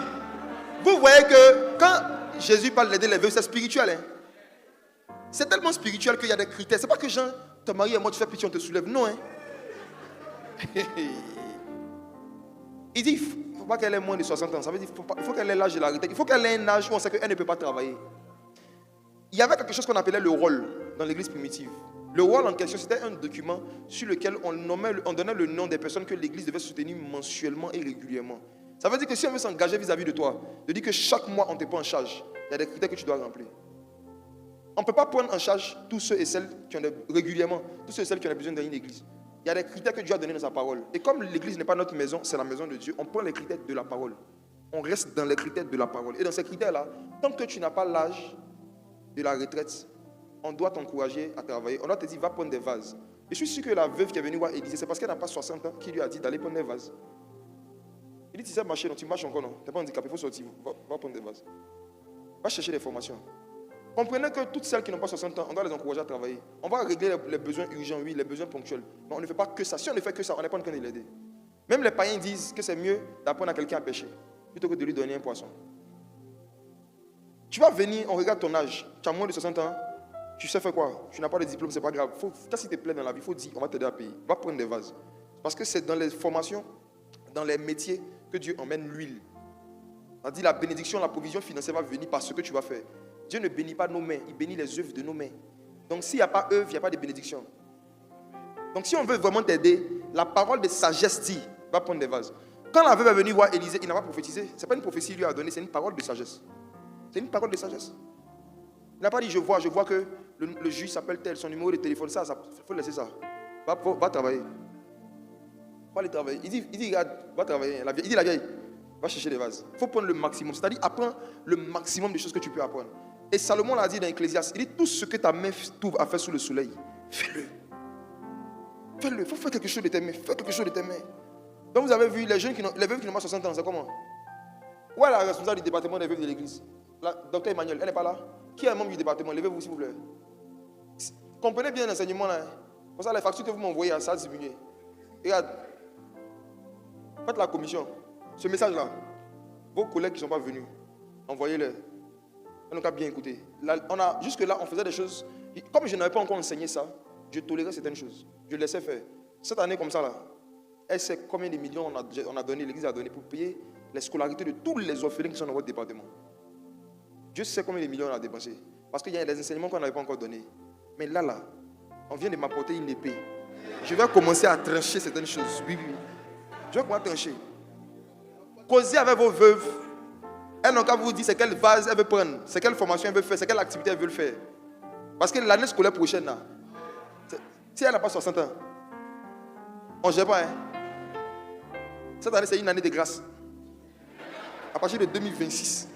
vous voyez que quand Jésus parle d'aider les veuves, c'est spirituel. Hein? C'est tellement spirituel qu'il y a des critères. C'est pas que Jean, ton mari est mort, tu fais pitié, on te soulève. Non. Hein? Il dit, il ne faut pas qu'elle ait moins de 60 ans. Ça veut dire qu'il faut qu'elle ait l'âge de la retraite. Il faut qu'elle ait un âge où on sait qu'elle ne peut pas travailler. Il y avait quelque chose qu'on appelait le rôle dans l'église primitive. Le rôle en question, c'était un document sur lequel on donnait le nom des personnes que l'église devait soutenir mensuellement et régulièrement. Ça veut dire que si on veut s'engager vis-à-vis de toi, de dire que chaque mois on te prend en charge, il y a des critères que tu dois remplir. On ne peut pas prendre en charge tous ceux et celles qui ont régulièrement, tous ceux et celles qui ont besoin d'une église. Il y a des critères que Dieu a donnés dans sa parole. Et comme l'église n'est pas notre maison, c'est la maison de Dieu, on prend les critères de la parole. On reste dans les critères de la parole. Et dans ces critères-là, tant que tu n'as pas l'âge de la retraite, on doit t'encourager à travailler. On doit te dire, va prendre des vases. Et je suis sûr que la veuve qui est venue voir Élisée, c'est parce qu'elle n'a pas 60 ans qu'il lui a dit d'aller prendre des vases. Il dit, tu sais marcher, non, tu marches encore, non. Tu n'es pas handicapé, il faut sortir, va prendre des vases. Va chercher des formations. Comprenez que toutes celles qui n'ont pas 60 ans, on doit les encourager à travailler. On va régler les besoins urgents, oui, les besoins ponctuels. Mais on ne fait pas que ça. Si on ne fait que ça, on n'est pas en train de l'aider. Même les païens disent que c'est mieux d'apprendre à quelqu'un à pêcher plutôt que de lui donner un poisson. Tu vas venir, on regarde ton âge. Tu as moins de 60 ans, tu sais faire quoi? Tu n'as pas de diplôme, c'est pas grave. Qu'est-ce qui te plaît dans la vie? Il faut dire, on va t'aider à payer. Va prendre des vases. Parce que c'est dans les formations, dans les métiers que Dieu emmène l'huile. On dit la bénédiction, la provision financière va venir par ce que tu vas faire. Dieu ne bénit pas nos mains, il bénit les œuvres de nos mains. Donc s'il n'y a pas œuvre, il n'y a pas de bénédiction. Donc si on veut vraiment t'aider, la parole de sagesse dit, va prendre des vases. Quand la veuve est venue voir Élisée, il n'a pas prophétisé. Ce n'est pas une prophétie qu'il lui a donnée, c'est une parole de sagesse. C'est une parole de sagesse. Il n'a pas dit, je vois que le juge s'appelle tel, son numéro de téléphone, ça, il faut laisser ça. Va travailler. Va aller travailler. Il dit regarde, va travailler. Il dit la vieille, va chercher les vases. Il faut prendre le maximum. C'est-à-dire, apprends le maximum de choses que tu peux apprendre. Et Salomon l'a dit dans Ecclésiaste, il dit tout ce que ta main trouve à faire sous le soleil, fais-le. Fais-le. Il faut faire quelque chose de tes mains. Fais quelque chose de tes mains. Donc vous avez vu, les veuves qui n'ont pas 60 ans, c'est comment? Où est la responsable du département des veuves de l'église? Docteur Emmanuel, elle n'est pas là? Qui est un membre du département? Levez-vous s'il vous plaît. Comprenez bien l'enseignement là. Pour ça, les factures que vous m'envoyez, ça a diminué. Regarde. Faites la commission. Ce message-là, vos collègues qui ne sont pas venus, envoyez-les. On a bien écouté. Jusque-là, on faisait des choses. Comme je n'avais pas encore enseigné ça, je tolérais certaines choses. Je laissais faire. Cette année, comme ça, là, elle sait combien de millions on a donné, l'église a donné pour payer les scolarités de tous les orphelins qui sont dans votre département. Dieu sait combien de millions on a dépensé. Parce qu'il y a des enseignements qu'on n'avait pas encore donnés. Mais là, on vient de m'apporter une épée. Je vais commencer à trancher certaines choses. Oui. Je vais commencer à trancher. Causez avec vos veuves. Elles n'ont qu'à vous dire c'est quelle vase elle veut prendre, c'est quelle formation elle veut faire, c'est quelle activité elle veut faire. Parce que l'année scolaire prochaine, là, si elle n'a pas 60 ans, on ne gère pas. Cette année, c'est une année de grâce. À partir de 2026,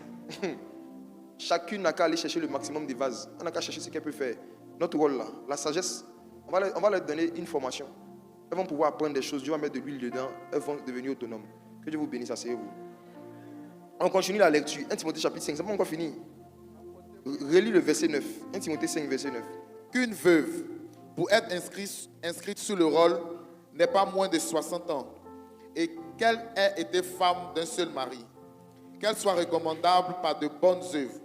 chacune n'a qu'à aller chercher le maximum de vases. On n'a qu'à chercher ce qu'elle peut faire. Notre rôle là, la sagesse, on va leur donner une formation. Elles vont pouvoir apprendre des choses. Dieu va mettre de l'huile dedans. Elles vont devenir autonomes. Que Dieu vous bénisse, asseyez-vous. On continue la lecture. 1 Timothée chapitre 5, c'est pas encore fini. Relis le verset 9. 1 Timothée 5, verset 9. Qu'une veuve, pour être inscrite sous le rôle, n'ait pas moins de 60 ans, et qu'elle ait été femme d'un seul mari, qu'elle soit recommandable par de bonnes œuvres,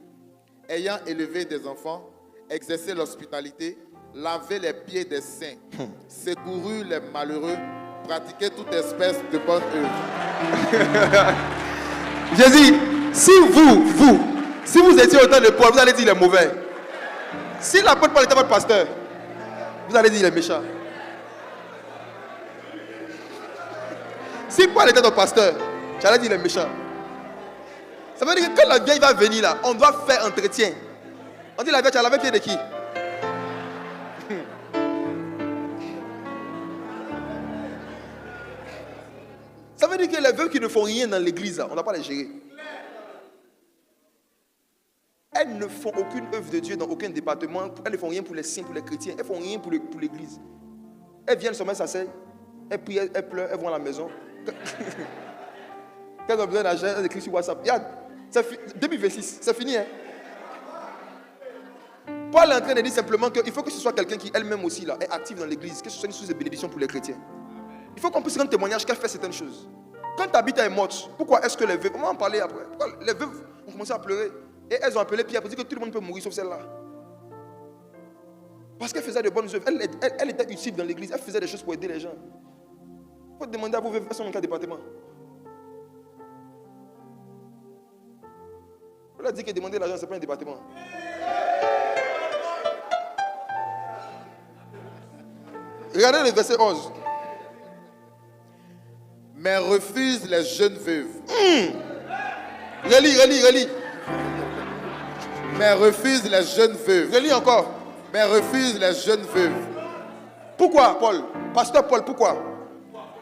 ayant élevé des enfants, exercé l'hospitalité, lavé les pieds des saints, secouru les malheureux, pratiqué toute espèce de bonnes œuvres. Jésus, si vous étiez au temps de Paul, vous allez dire il est mauvais. Si l'apôtre Paul était votre pasteur, vous allez dire il est méchant. Si Paul était notre pasteur, j'allais dire il est méchant. Ça veut dire que quand la vieille va venir là, on doit faire entretien. On dit la vieille, tu as lavé pied de qui? Ça veut dire que les veuves qui ne font rien dans l'église, on ne doit pas les gérer. Elles ne font aucune œuvre de Dieu dans aucun département. Elles ne font rien pour les saints, pour les chrétiens. Elles ne font rien pour l'église. Elles viennent se mettre, s'asseyent, elles prient, elles pleurent, elles vont à la maison. Quand elles ont besoin d'argent, elles écrivent sur WhatsApp. Regarde, 2026, c'est fini. Hein? Paul est en train de dire simplement qu'il faut que ce soit quelqu'un qui elle-même aussi là, est active dans l'église, que ce soit une source de bénédiction pour les chrétiens. Il faut qu'on puisse rendre témoignage qu'elle fait certaines choses. Quand ta bite est morte, pourquoi est-ce que les veuves, on va en parler après, pourquoi les veuves ont commencé à pleurer et elles ont appelé Pierre pour dire que tout le monde peut mourir sauf celle-là? Parce qu'elle faisait de bonnes œuvres, elle était utile dans l'église, elle faisait des choses pour aider les gens. Il faut demander à vos veuves, elles sont dans quel département? On a dit que demander l'argent, ce n'est pas un département. Regardez le verset 11. Mais refuse les jeunes veuves. Relis. Mais refuse les jeunes veuves. Relis encore. Mais refuse les jeunes veuves. Pourquoi, Paul? Pasteur Paul, pourquoi?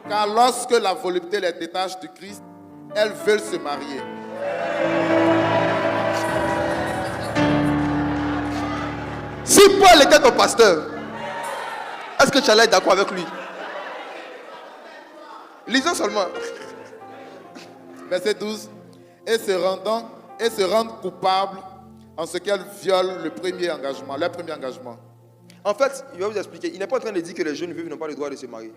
Car lorsque la volupté les détache du Christ, elles veulent se marier. Si Paul était ton pasteur, est-ce que tu allais être d'accord avec lui? Lisons seulement. Verset 12. Et se rendent coupables en ce qu'elles violent leur premier engagement. En fait, il va vous expliquer. Il n'est pas en train de dire que les jeunes veuves n'ont pas le droit de se marier.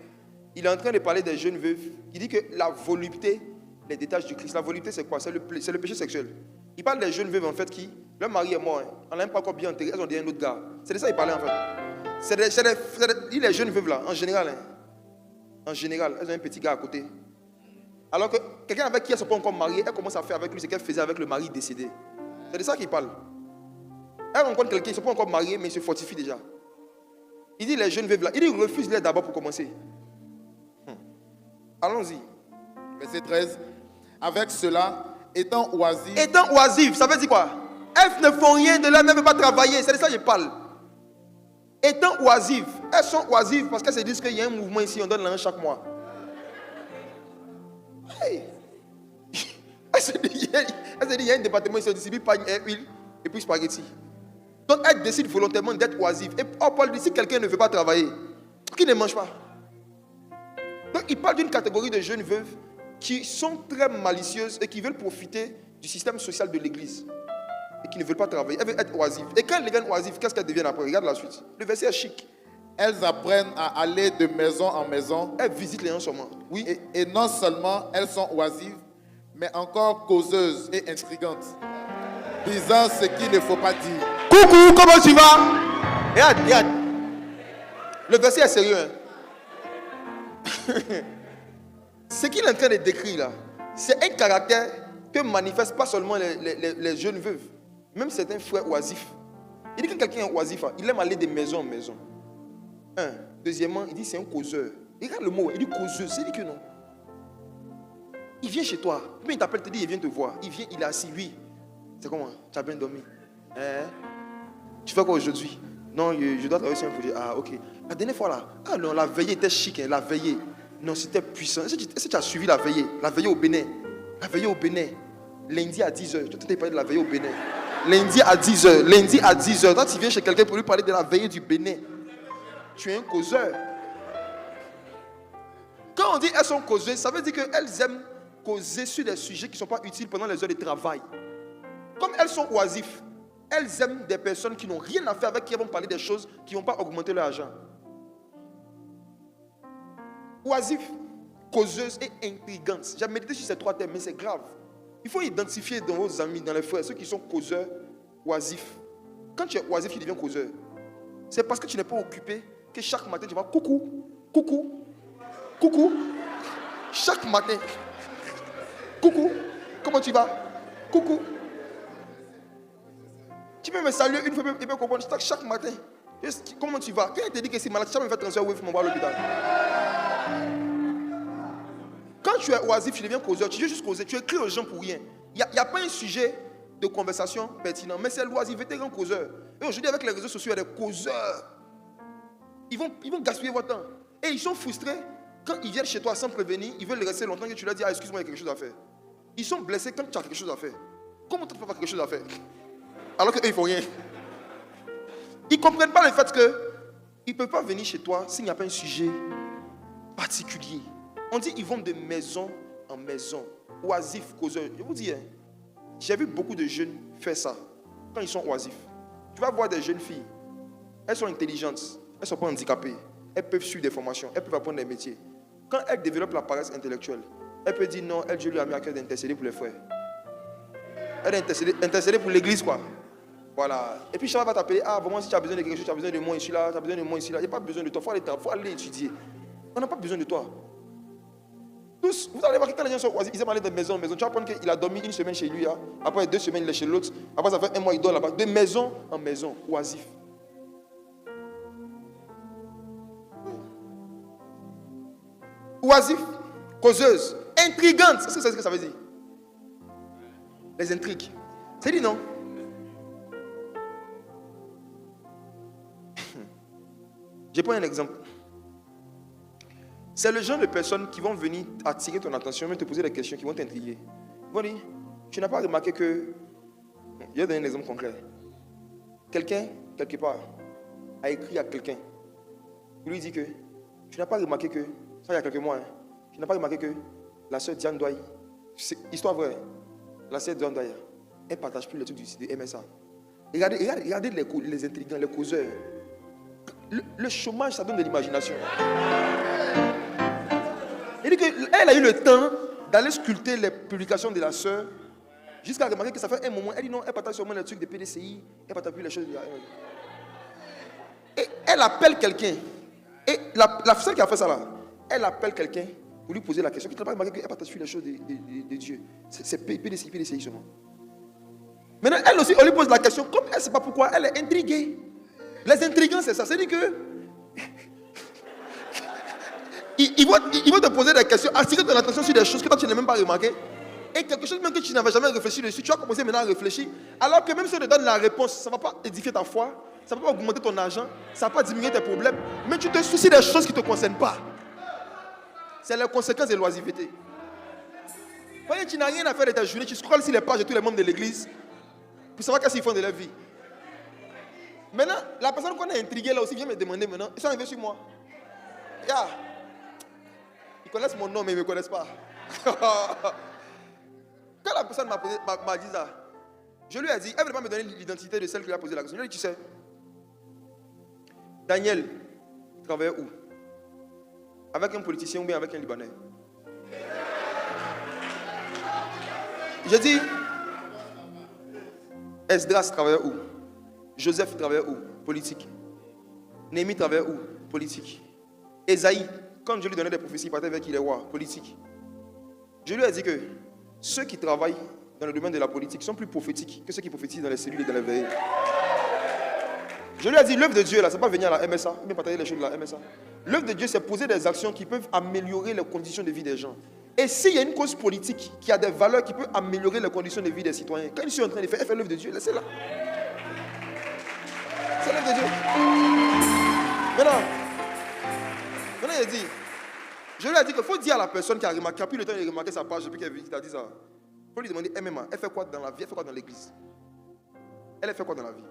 Il est en train de parler des jeunes veuves. Il dit que la volupté les détache du Christ. La volupté, c'est quoi? C'est le péché sexuel. Il parle des jeunes veuves en fait qui, leur mari est mort. On n'a même pas encore bien enterré. Elles ont dit un autre gars. C'est de ça qu'il parlait en fait. Les jeunes veuves là, en général, elles ont un petit gars à côté. Alors que quelqu'un avec qui elles ne sont pas encore mariées, elles commencent à faire avec lui ce qu'elles faisaient avec le mari décédé. C'est de ça qu'il parle. Elles rencontrent quelqu'un, ils ne sont pas encore mariés, mais ils se fortifient déjà. Il dit les jeunes veuves là, il dit refuse-les d'abord pour commencer. Allons-y. Verset 13. Avec cela, étant oisives. Étant oisives, ça veut dire quoi? Elles ne font rien de là, elles ne veulent pas travailler. C'est de ça que je parle. Étant oisives, elles sont oisives parce qu'elles se disent qu'il y a un mouvement ici, on donne l'argent chaque mois. Hey. Elle se dit, il y a un département, il se distribue pagne et huile et puis spaghetti. Donc elle décide volontairement d'être oisive. Et Paul dit, si quelqu'un ne veut pas travailler, qui ne mange pas. Donc il parle d'une catégorie de jeunes veuves qui sont très malicieuses et qui veulent profiter du système social de l'église. Et qui ne veulent pas travailler. Elles veulent être oisives. Et quand elles deviennent oisives, qu'est-ce qu'elles deviennent après? Regarde la suite. Le verset est chic. Elles apprennent à aller de maison en maison. Elles visitent les gens seulement. Oui. Et non seulement elles sont oisives, mais encore causeuses et intrigantes, disant ce qu'il ne faut pas dire. Coucou, comment tu vas? Regarde. Le verset est sérieux. Hein? Ce qu'il est en train de décrire là, c'est un caractère que manifestent pas seulement les jeunes veuves, même certains frères oisifs. Il dit que quelqu'un est oisif, il aime aller de maison en maison. Un. Deuxièmement, il dit c'est un causeur. Il regarde le mot, il dit causeur, c'est dit que non. Il vient chez toi, puis il t'appelle, te dit il vient te voir. Il vient, il est assis, oui. C'est comment? Tu as bien dormi? Hein? Tu fais quoi aujourd'hui? Non, je dois travailler sur un projet. Ah, ok. La dernière fois là, ah non, la veillée était chic, hein, la veillée. Non, c'était puissant. Est-ce que tu as suivi la veillée? La veillée au Bénin. La veillée au Bénin. Lundi à 10h. Tu t'es parlé de la veillée au Bénin. Lundi à 10h. Lundi à 10h. Quand tu viens chez quelqu'un pour lui parler de la veillée du Bénin, tu es un causeur. Quand on dit elles sont causeuses, ça veut dire qu'elles aiment causer sur des sujets qui ne sont pas utiles pendant les heures de travail. Comme elles sont oisives, elles aiment des personnes qui n'ont rien à faire avec qui vont parler des choses qui ne vont pas augmenter leur argent. Oisives, causeuses et intrigantes. J'ai médité sur ces trois thèmes, mais c'est grave. Il faut identifier dans vos amis, dans les frères, ceux qui sont causeurs, oisifs. Quand tu es oisif, tu deviens causeur. C'est parce que tu n'es pas occupé que chaque matin tu vas coucou, coucou, coucou. Chaque matin. Coucou, comment tu vas? Coucou. Tu peux me saluer une fois, il peut comprendre. Chaque matin. Comment tu vas? Quand il te dit que c'est malade, tu vas me faire transfert, oui, il faut m'envoyer à l'hôpital. Quand tu es oisif, tu deviens causeur. Tu veux juste causer. Tu écris aux gens pour rien. Il n'y a pas un sujet de conversation pertinent, mais c'est l'oisiveté grand causeur. Et aujourd'hui, avec les réseaux sociaux, il y a des causeurs. Ils vont gaspiller votre temps. Et ils sont frustrés quand ils viennent chez toi sans prévenir. Ils veulent rester longtemps que tu leur dis, ah, excuse-moi, il y a quelque chose à faire. Ils sont blessés quand tu as quelque chose à faire. Comment tu peux faire quelque chose à faire? Alors qu'eux, ils ne font rien. Ils ne comprennent pas le fait qu'ils ne peuvent pas venir chez toi s'il n'y a pas un sujet particulier. On dit qu'ils vont de maison en maison, oisifs, causeurs. Je vous dis, hein, j'ai vu beaucoup de jeunes faire ça quand ils sont oisifs. Tu vas voir des jeunes filles, elles sont intelligentes, elles ne sont pas handicapées, elles peuvent suivre des formations, elles peuvent apprendre des métiers. Quand elles développent la paresse intellectuelle, elles peuvent dire non, Dieu lui a mis à cœur d'intercéder pour les frères. Elle est intercédée pour l'église, quoi. Voilà. Et puis, Charles va t'appeler, ah, vraiment, si tu as besoin de quelque chose, tu as besoin de moi ici, là, tu as besoin de moi ici, là. Il n'y a pas besoin de toi, il faut aller étudier. On n'a pas besoin de toi. Tous, vous allez voir que quand les gens sont oisifs, ils aiment aller de maison en maison. Tu vas apprendre qu'il a dormi une semaine chez lui, hein. Après 2 semaines, il est chez l'autre. Après, ça fait 1 mois, il dort là-bas. De maison en maison, oisif. Oisif, causeuse, intrigante. C'est ce que ça veut dire. Les intrigues. C'est dit non? Je prends un exemple. C'est le genre de personnes qui vont venir attirer ton attention, même te poser des questions, qui vont t'intriguer. Ils vont dire, tu n'as pas remarqué que... Je vais donner un exemple concret. Quelqu'un, quelque part, a écrit à quelqu'un. Il lui dit que, tu n'as pas remarqué que, ça il y a quelques mois, hein, tu n'as pas remarqué que la sœur Diane Douaille, c'est histoire vraie, la sœur Diane Douaille, elle ne partage plus les trucs du MSA. Regardez les intrigants, les causeurs. Le chômage, ça donne de l'imagination. Il dit qu'elle a eu le temps d'aller sculpter les publications de la sœur jusqu'à remarquer que ça fait un moment. Elle dit non, elle partage seulement les trucs de PDCI, elle partage plus les choses. Et elle appelle quelqu'un. Et la sœur qui a fait ça là, elle appelle quelqu'un pour lui poser la question. Tu n'as pas remarqué qu'elle partage plus les choses de Dieu. C'est PDCI seulement. Maintenant, elle aussi, on lui pose la question, comme elle ne sait pas pourquoi, elle est intriguée. Les intrigants, c'est ça. C'est-à-dire que ils vont te poser des questions, attirer ton attention sur des choses que toi tu n'as même pas remarqué. Et quelque chose même que tu n'avais jamais réfléchi dessus, tu vas commencer maintenant à réfléchir. Alors que même si on te donne la réponse, ça ne va pas édifier ta foi, ça ne va pas augmenter ton argent, ça ne va pas diminuer tes problèmes, mais tu te soucies des choses qui ne te concernent pas. C'est les conséquences de l'oisiveté. Voyez, tu n'as rien à faire de ta journée, tu scrolles sur les pages de tous les membres de l'église pour savoir qu'est-ce qu'ils font de leur vie. Maintenant, la personne qu'on a intriguée là aussi vient me demander maintenant, ils sont arrivés sur moi. Yeah. Ils connaissent mon nom mais ils ne me connaissent pas. Quand la personne m'a dit ça, je lui ai dit, elle ne veut pas me donner l'identité de celle qui lui a posé la question. Je lui ai dit, tu sais, Daniel, il travaillait où? Avec un politicien ou bien avec un Libanais? J'ai dit, Esdras travaillait où? Joseph travaillait où? Politique. Néhémie travaillait où? Politique. Esaïe, quand je lui donnais des prophéties, il partait avec les rois, politique. Je lui ai dit que ceux qui travaillent dans le domaine de la politique sont plus prophétiques que ceux qui prophétisent dans les cellules et dans les veillées. Je lui ai dit, l'œuvre de Dieu, là, c'est pas venir à la MSA, mais partager les choses de la MSA. L'œuvre de Dieu, c'est poser des actions qui peuvent améliorer les conditions de vie des gens. Et s'il y a une cause politique qui a des valeurs qui peut améliorer les conditions de vie des citoyens, quand ils sont en train de faire, elle fait l'œuvre de Dieu, laissez-la. C'est l'œuvre de Dieu. Maintenant, il dit, je lui ai dit qu'il faut dire à la personne qui a remarqué, qui a pris le temps de remarquer sa page depuis qu'elle a dit ça. Il faut lui demander, MMA, elle fait quoi dans la vie? Elle fait quoi dans l'église? Elle fait quoi dans la vie?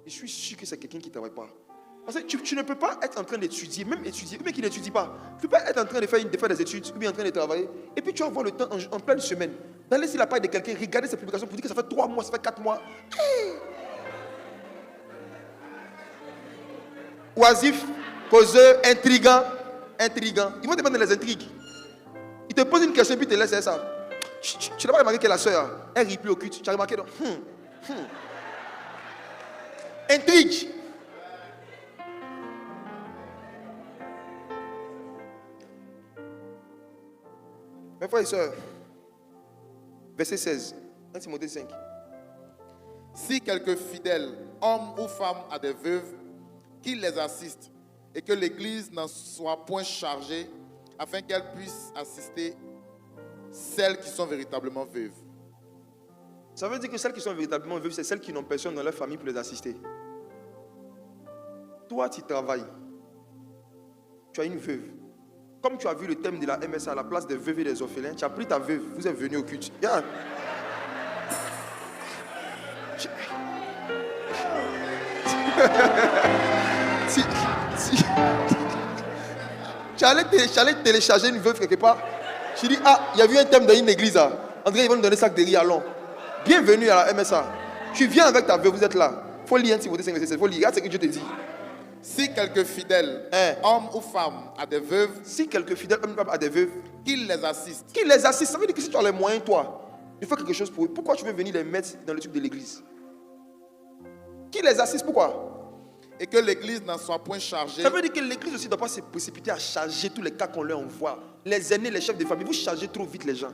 Je suis sûr que c'est quelqu'un qui ne travaille pas. Parce que tu ne peux pas être en train d'étudier, même étudier, ou même qui n'étudie pas. Tu ne peux pas être en train de faire des études, ou bien en train de travailler, et puis tu vas avoir le temps en pleine semaine d'aller sur la page de quelqu'un, regarder ses publications pour dire que ça fait 3 mois, ça fait 4 mois. Hey! Oisif, causeur, intrigant. Ils vont te mettre dans les intrigues. Ils te posent une question et puis ils te laissent ça. Tu n'as pas remarqué que la soeur, elle rit plus au culte. Tu as remarqué donc intrigue. Mes frères et sœurs, verset 16, 1 Timothée 5. Si quelque fidèle, homme ou femme, a des veuves, qu'il les assiste et que l'Église n'en soit point chargée afin qu'elle puisse assister celles qui sont véritablement veuves. Ça veut dire que celles qui sont véritablement veuves, c'est celles qui n'ont personne dans leur famille pour les assister. Toi, tu travailles. Tu as une veuve. Comme tu as vu le thème de la MSA à la place des veuves et des orphelins, tu as pris ta veuve, vous êtes venu au culte. Yeah. Tu allais télécharger une veuve quelque part. Tu dis, il y a eu un thème dans une église. André, ils vont nous donner ça de riz à long. Bienvenue à la MSA. Tu viens avec ta veuve, vous êtes là. Il faut lire un Timothée 5, il faut lire. Regarde ce que Dieu te dit. Si quelque fidèle, homme ou femme, a des veuves, si quelque fidèle homme ou femme a des veuves, qu'il les assiste. Qu'il les assiste. Ça veut dire que si tu as les moyens, toi, il faut quelque chose pour eux. Pourquoi tu veux venir les mettre dans le truc de l'église? Qui les assiste? Pourquoi? Et que l'église n'en soit point chargée. Ça veut dire que l'église aussi ne doit pas se précipiter à charger tous les cas qu'on leur envoie. Les aînés, les chefs de famille, vous chargez trop vite les gens.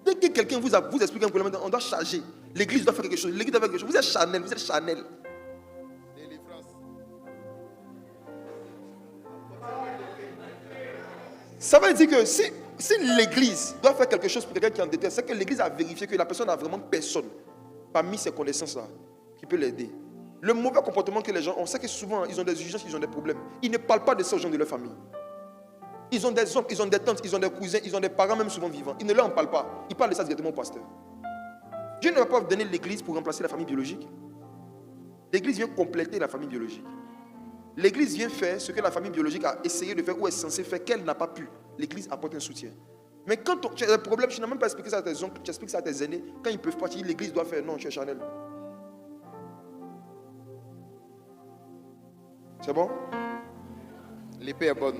Dès que quelqu'un vous explique un problème, on doit charger. L'église doit faire quelque chose. L'église doit faire quelque chose. Vous êtes charnel, vous êtes charnel. Délivrance. Ça veut dire que si l'église doit faire quelque chose pour quelqu'un qui est en détresse, c'est que l'église a vérifié que la personne n'a vraiment personne parmi ses connaissances-là qui peut l'aider. Le mauvais comportement que les gens ont, c'est que souvent ils ont des urgences, ils ont des problèmes. Ils ne parlent pas de ça aux gens de leur famille. Ils ont des oncles, ils ont des tantes, ils ont des cousins, ils ont des parents même souvent vivants. Ils ne leur en parlent pas. Ils parlent de ça directement au pasteur. Dieu ne va pas donner l'église pour remplacer la famille biologique. L'église vient compléter la famille biologique. L'église vient faire ce que la famille biologique a essayé de faire ou est censée faire, qu'elle n'a pas pu. L'église apporte un soutien. Mais quand tu as des problèmes, tu n'as même pas expliqué ça à tes oncles, tu expliques ça à tes aînés. Quand ils ne peuvent pas, l'église doit faire. Non, tu es charnel. C'est bon? L'épée est bonne.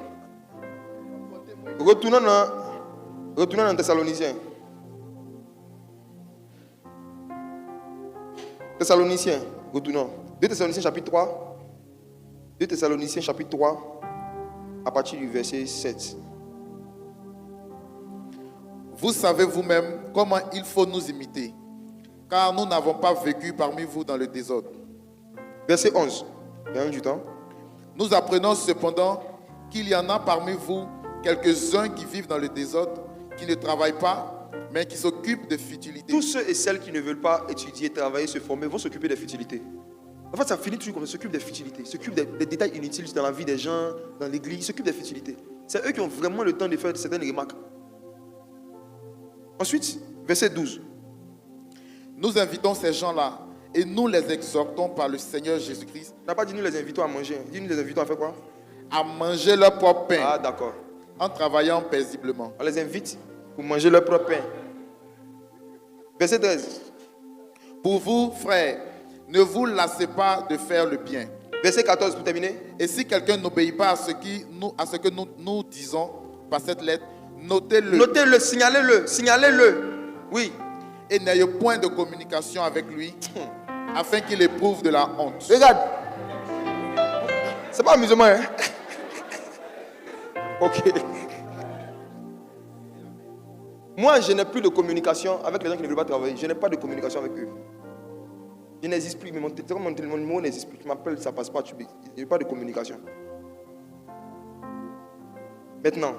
Retournons dans Thessaloniciens. Thessaloniciens, retournons. 2 Thessaloniciens chapitre 3. 2 Thessaloniciens chapitre 3, à partir du verset 7. Vous savez vous-même comment il faut nous imiter, car nous n'avons pas vécu parmi vous dans le désordre. Verset 11. Gagnons du temps. Nous apprenons cependant qu'il y en a parmi vous quelques-uns qui vivent dans le désordre, qui ne travaillent pas, mais qui s'occupent de futilités. Tous ceux et celles qui ne veulent pas étudier, travailler, se former, vont s'occuper des futilités. En fait, ça finit toujours comme ça, s'occupe des futilités, s'occupe des détails inutiles dans la vie des gens, dans l'église, s'occupe des futilités. C'est eux qui ont vraiment le temps de faire certaines remarques. Ensuite, verset 12. Nous invitons ces gens-là et nous les exhortons par le Seigneur Jésus-Christ. On n'a pas dit nous les invitons à manger. Dis nous les invitons à faire quoi? À manger leur propre pain. Ah, d'accord. En travaillant paisiblement. On les invite pour manger leur propre pain. Verset 13. Pour vous, frères, ne vous lassez pas de faire le bien. Verset 14 pour terminer. Et si quelqu'un n'obéit pas à ce que nous disons par cette lettre, notez-le. Notez-le, signalez-le, signalez-le. Oui. Et n'ayez point de communication avec lui, afin qu'il éprouve de la honte. Regarde. C'est pas amusement, hein? Ok. Moi, je n'ai plus de communication avec les gens qui ne veulent pas travailler. Je n'ai pas de communication avec eux. Je n'existe plus. Mon numéro n'existe plus. Tu m'appelles, ça passe pas. Il n'y a pas de communication. Maintenant,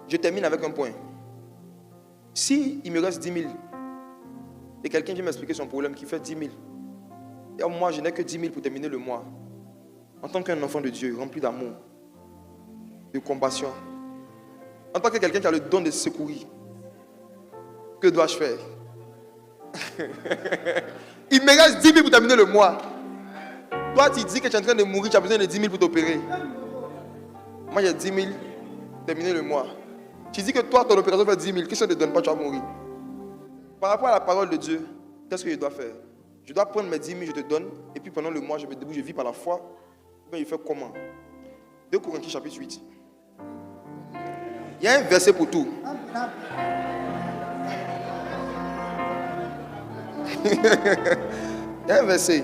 je termine avec un point. Si il me reste 10 000 et quelqu'un vient m'expliquer son problème qui fait 10 000, et moi, je n'ai que 10 000 pour terminer le mois, en tant qu'un enfant de Dieu, rempli d'amour, de compassion, en tant que quelqu'un qui a le don de secourir, que dois-je faire? Il me reste 10 000 pour terminer le mois. Toi, tu dis que tu es en train de mourir, tu as besoin de 10 000 pour t'opérer. Moi, j'ai 10 000 pour terminer le mois. Tu dis que toi, ton opération fait 10 000, qu'est-ce que je ne te donne pas, tu vas mourir. Par rapport à la parole de Dieu, qu'est-ce que je dois faire? Je dois prendre mes 10 000, je te donne, et puis pendant le mois, je me débrouille, je vis par la foi. Mais je fais comment? 2 Corinthiens chapitre 8. Il y a un verset pour tout. Il y a un verset.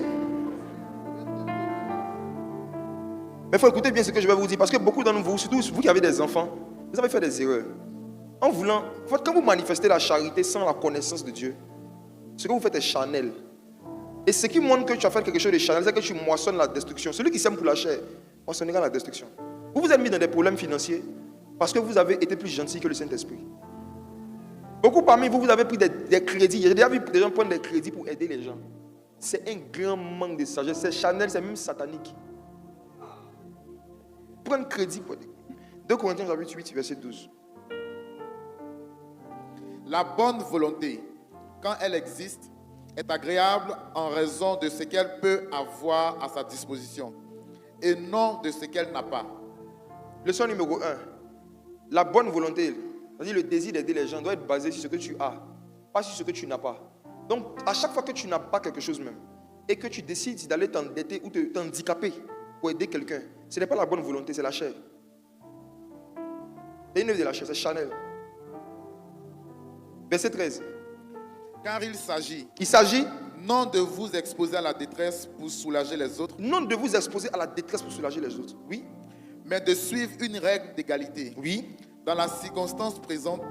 Mais il faut écouter bien ce que je vais vous dire, parce que beaucoup d'entre vous, surtout vous qui avez des enfants, vous avez fait des erreurs. En voulant, quand vous manifestez la charité sans la connaissance de Dieu, ce que vous faites est charnel. Et ce qui montre que tu as fait quelque chose de charnel, c'est que tu moissonnes la destruction. Celui qui sème pour la chair, moissonnera la destruction. Vous vous êtes mis dans des problèmes financiers parce que vous avez été plus gentil que le Saint-Esprit. Beaucoup parmi vous, vous avez pris des crédits. J'ai déjà vu des gens prendre des crédits pour aider les gens. C'est un grand manque de sagesse. C'est charnel, c'est même satanique. Prendre crédit pour aider. 2 Corinthiens 8, verset 12. La bonne volonté, quand elle existe, est agréable en raison de ce qu'elle peut avoir à sa disposition et non de ce qu'elle n'a pas. Leçon numéro 1. La bonne volonté, c'est-à-dire le désir d'aider les gens, doit être basé sur ce que tu as, pas sur ce que tu n'as pas. Donc, à chaque fois que tu n'as pas quelque chose même, et que tu décides d'aller t'endetter ou t'handicaper pour aider quelqu'un, ce n'est pas la bonne volonté, c'est la chair. C'est une œuvre de la chair, c'est charnel. Verset 13. Car il s'agit non de vous exposer à la détresse pour soulager les autres. Non de vous exposer à la détresse pour soulager les autres. Oui. Mais de suivre une règle d'égalité. Oui. Dans la circonstance présente,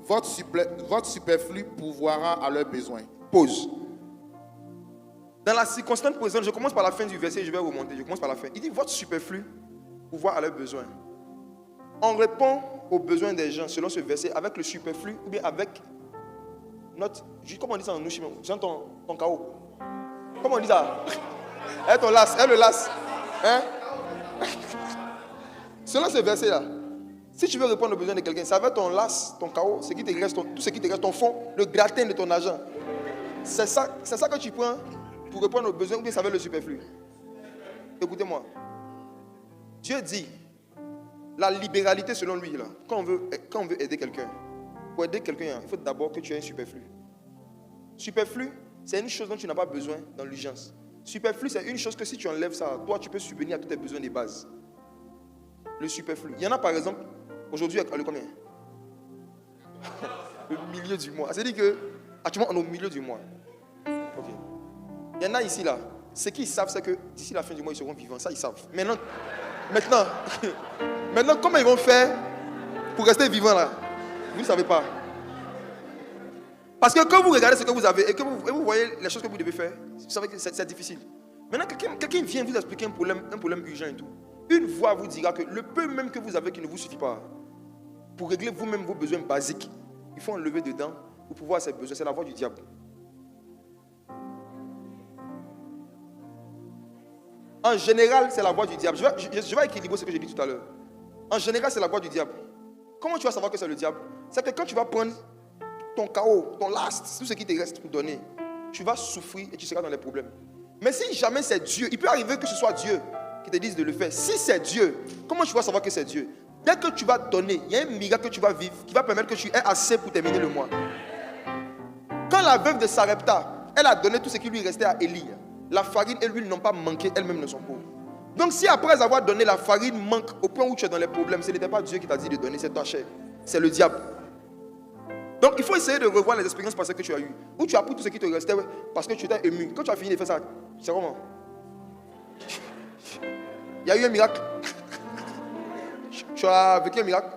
votre superflu pourvoira à leurs besoins. Pause. Dans la circonstance présente, je commence par la fin du verset, je vais remonter. Je commence par la fin. Il dit votre superflu pourvoira à leurs besoins. On répond aux besoins des gens selon ce verset avec le superflu ou bien avec notre, comment on dit ça en nous, ton chaos. Comment on dit ça? Ton las, le las. Hein? Selon ce verset-là, si tu veux répondre aux besoins de quelqu'un, ça va être ton las, ton chaos, tout ce qui te reste, ton fond, le gratin de ton argent. C'est ça que tu prends pour répondre aux besoins ou bien ça va être le superflu. Écoutez-moi. Dieu dit, la libéralité selon lui, là, quand on veut aider quelqu'un, pour aider quelqu'un, il faut d'abord que tu aies un superflu. Superflu, c'est une chose dont tu n'as pas besoin dans l'urgence. Superflu, c'est une chose que si tu enlèves ça, toi, tu peux subvenir à tous tes besoins de base. Le superflu. Il y en a par exemple, aujourd'hui, le combien? Le milieu du mois. C'est-à-dire que, actuellement, on est au milieu du mois. Ok. Il y en a ici, là. Ce qu'ils savent, c'est que d'ici la fin du mois, ils seront vivants. Ça, ils savent. Maintenant, comment ils vont faire pour rester vivants, là? Vous ne savez pas. Parce que quand vous regardez ce que vous avez et que vous voyez les choses que vous devez faire, vous savez que c'est difficile. Maintenant, quelqu'un vient vous expliquer un problème urgent et tout. Une voix vous dira que le peu même que vous avez qui ne vous suffit pas, pour régler vous-même vos besoins basiques, il faut enlever dedans pour pouvoir ces besoins. C'est la voix du diable. En général, c'est la voix du diable. Je vais équilibrer ce que j'ai dit tout à l'heure. En général, c'est la voix du diable. Comment tu vas savoir que c'est le diable? C'est que quand tu vas prendre ton chaos, ton last, tout ce qui te reste pour donner, tu vas souffrir et tu seras dans les problèmes. Mais si jamais c'est Dieu, il peut arriver que ce soit Dieu qui te dise de le faire. Si c'est Dieu, comment tu vas savoir que c'est Dieu? Dès que tu vas donner, il y a un miracle que tu vas vivre qui va permettre que tu aies assez pour terminer le mois. Quand la veuve de Sarepta, elle a donné tout ce qui lui restait à Élie, la farine et l'huile n'ont pas manqué, elles-mêmes ne sont pauvres. Donc si après avoir donné, la farine manque au point où tu es dans les problèmes, ce n'était pas Dieu qui t'a dit de donner, c'est toi cher, c'est le diable. Donc il faut essayer de revoir les expériences passées que tu as eues. Où tu as pris tout ce qui te restait parce que tu t'es ému. Quand tu as fini de faire ça, c'est comment? Il y a eu un miracle. Tu as vécu un miracle.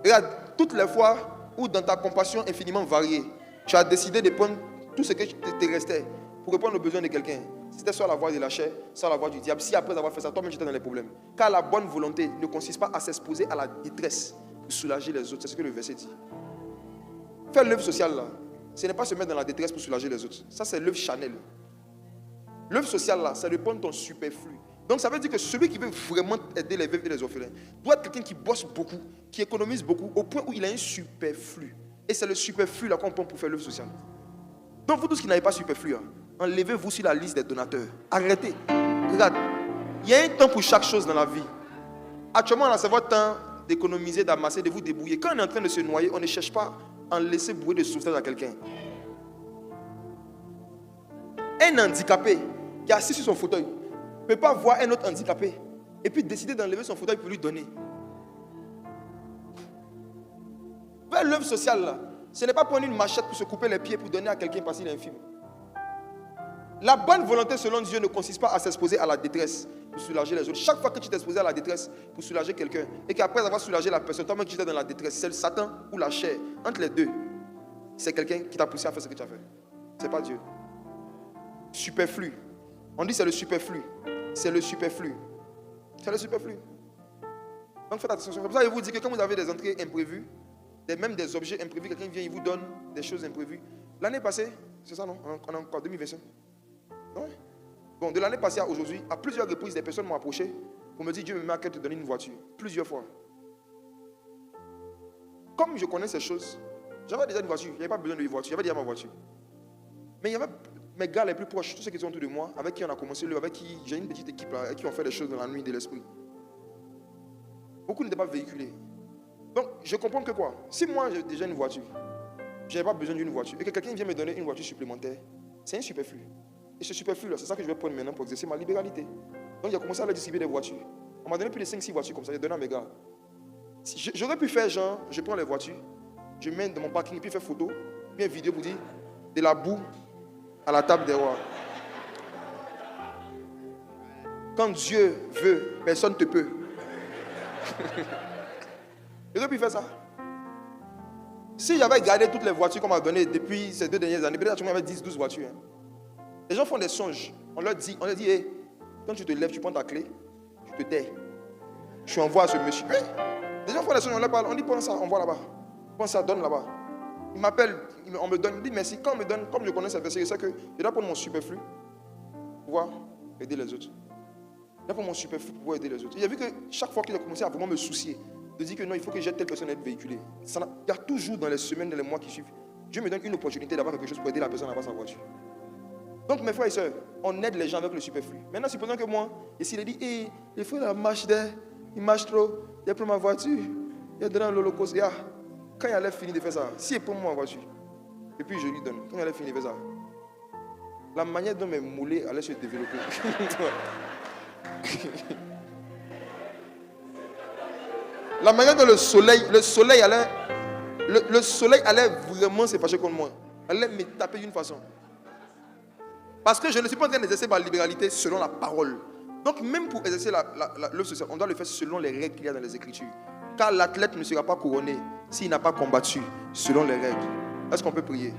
Regarde, toutes les fois où dans ta compassion infiniment variée, tu as décidé de prendre tout ce qui te restait pour répondre aux besoins de quelqu'un. C'était soit la voie de la chair, soit la voie du diable. Si après avoir fait ça, toi-même tu étais dans les problèmes. Car la bonne volonté ne consiste pas à s'exposer à la détresse pour soulager les autres. C'est ce que le verset dit. Faire l'œuvre sociale là, ce n'est pas se mettre dans la détresse pour soulager les autres. Ça c'est l'œuvre Chanel. L'œuvre sociale là, c'est de prendre ton superflu. Donc ça veut dire que celui qui veut vraiment aider les veuves et les orphelins doit être quelqu'un qui bosse beaucoup, qui économise beaucoup, au point où il a un superflu. Et c'est le superflu là qu'on prend pour faire l'œuvre sociale. Donc vous tous qui n'avez pas superflu, enlevez-vous sur la liste des donateurs. Arrêtez. Regarde, il y a un temps pour chaque chose dans la vie. Actuellement, là, c'est votre temps d'économiser, d'amasser, de vous débrouiller. Quand on est en train de se noyer, on ne cherche pas à en laisser bouer de sauvetage à quelqu'un. Un handicapé qui est assis sur son fauteuil ne peut pas voir un autre handicapé et puis décider d'enlever son fauteuil pour lui donner. Faire l'œuvre sociale, là, ce n'est pas prendre une machette pour se couper les pieds pour donner à quelqu'un parce qu'il est infime. La bonne volonté selon Dieu ne consiste pas à s'exposer à la détresse pour soulager les autres. Chaque fois que tu t'exposes à la détresse pour soulager quelqu'un et qu'après avoir soulagé la personne, toi-même tu étais dans la détresse, c'est le Satan ou la chair. Entre les deux, c'est quelqu'un qui t'a poussé à faire ce que tu as fait. Ce n'est pas Dieu. Superflu. On dit c'est le superflu. C'est le superflu. C'est le superflu. Donc faites attention. C'est pour ça que je vous dis que quand vous avez des entrées imprévues, même des objets imprévus, quelqu'un vient, il vous donne des choses imprévues. L'année passée, c'est ça non? On est encore 2025. Non? Bon, de l'année passée à aujourd'hui, à plusieurs reprises, des personnes m'ont approché pour me dire Dieu me met à cœur de te donner une voiture. Plusieurs fois. Comme je connais ces choses, j'avais déjà une voiture. Je n'avais pas besoin d'une voiture. J'avais déjà ma voiture. Mais il y avait mes gars les plus proches, tous ceux qui sont autour de moi, avec qui on a commencé, avec qui j'ai une petite équipe là, avec qui on fait des choses dans la nuit de l'esprit. Beaucoup n'étaient pas véhiculés. Donc, je comprends que quoi? Si moi j'ai déjà une voiture, je n'ai pas besoin d'une voiture, et que quelqu'un vient me donner une voiture supplémentaire, c'est un superflu. Et ce superflu là, c'est ça que je vais prendre maintenant pour exercer ma libéralité. Donc, j'ai commencé à leur distribuer des voitures. On m'a donné plus de 5-6 voitures comme ça, j'ai donné à mes gars. J'aurais pu faire genre, je prends les voitures, je mets dans mon parking, puis faire photo, puis une vidéo pour dire de la boue à la table des rois. Quand Dieu veut, personne ne te peut. J'aurais pu faire ça. Si j'avais gardé toutes les voitures qu'on m'a données depuis ces 2 dernières années, peut-être qu'il y avait 10-12 voitures. Hein. Les gens font des songes. On leur dit, hey, quand tu te lèves, tu prends ta clé, tu te tais. Tu envoies à ce monsieur. Hey, les gens font des songes, on leur parle, on dit prends ça, envoie là-bas. Prends ça, donne là-bas. Il m'appelle, on me donne, il dit merci. Quand on me donne, comme je connais cette verset, je sais que je dois prendre mon superflu pour pouvoir aider les autres. Je dois prendre mon superflu pour pouvoir aider les autres. Et j'ai vu que chaque fois que j'ai commencé à vraiment me soucier, de dire que non, il faut que j'aide telle personne à être véhiculée. Il y a toujours dans les semaines, dans les mois qui suivent, Dieu me donne une opportunité d'avoir quelque chose pour aider la personne à avoir sa voiture. Donc mes frères et sœurs, on aide les gens avec le superflu. Maintenant, supposons que moi, et s'il a dit, hey, il faut la marche d'air, il marche trop, il prend ma voiture, il est dans l'holocauste. Quand il allait finir de faire ça, si il prend ma voiture, et puis je lui donne, quand il allait finir de faire ça, la manière dont mes moulets allaient se développer. La manière dont le soleil allait vraiment se fâcher contre moi. Elle allait me taper d'une façon. Parce que je ne suis pas en train d'exercer ma libéralité selon la parole. Donc même pour exercer l'œuvre sociale, on doit le faire selon les règles qu'il y a dans les Écritures. Car l'athlète ne sera pas couronné s'il n'a pas combattu selon les règles. Est-ce qu'on peut prier?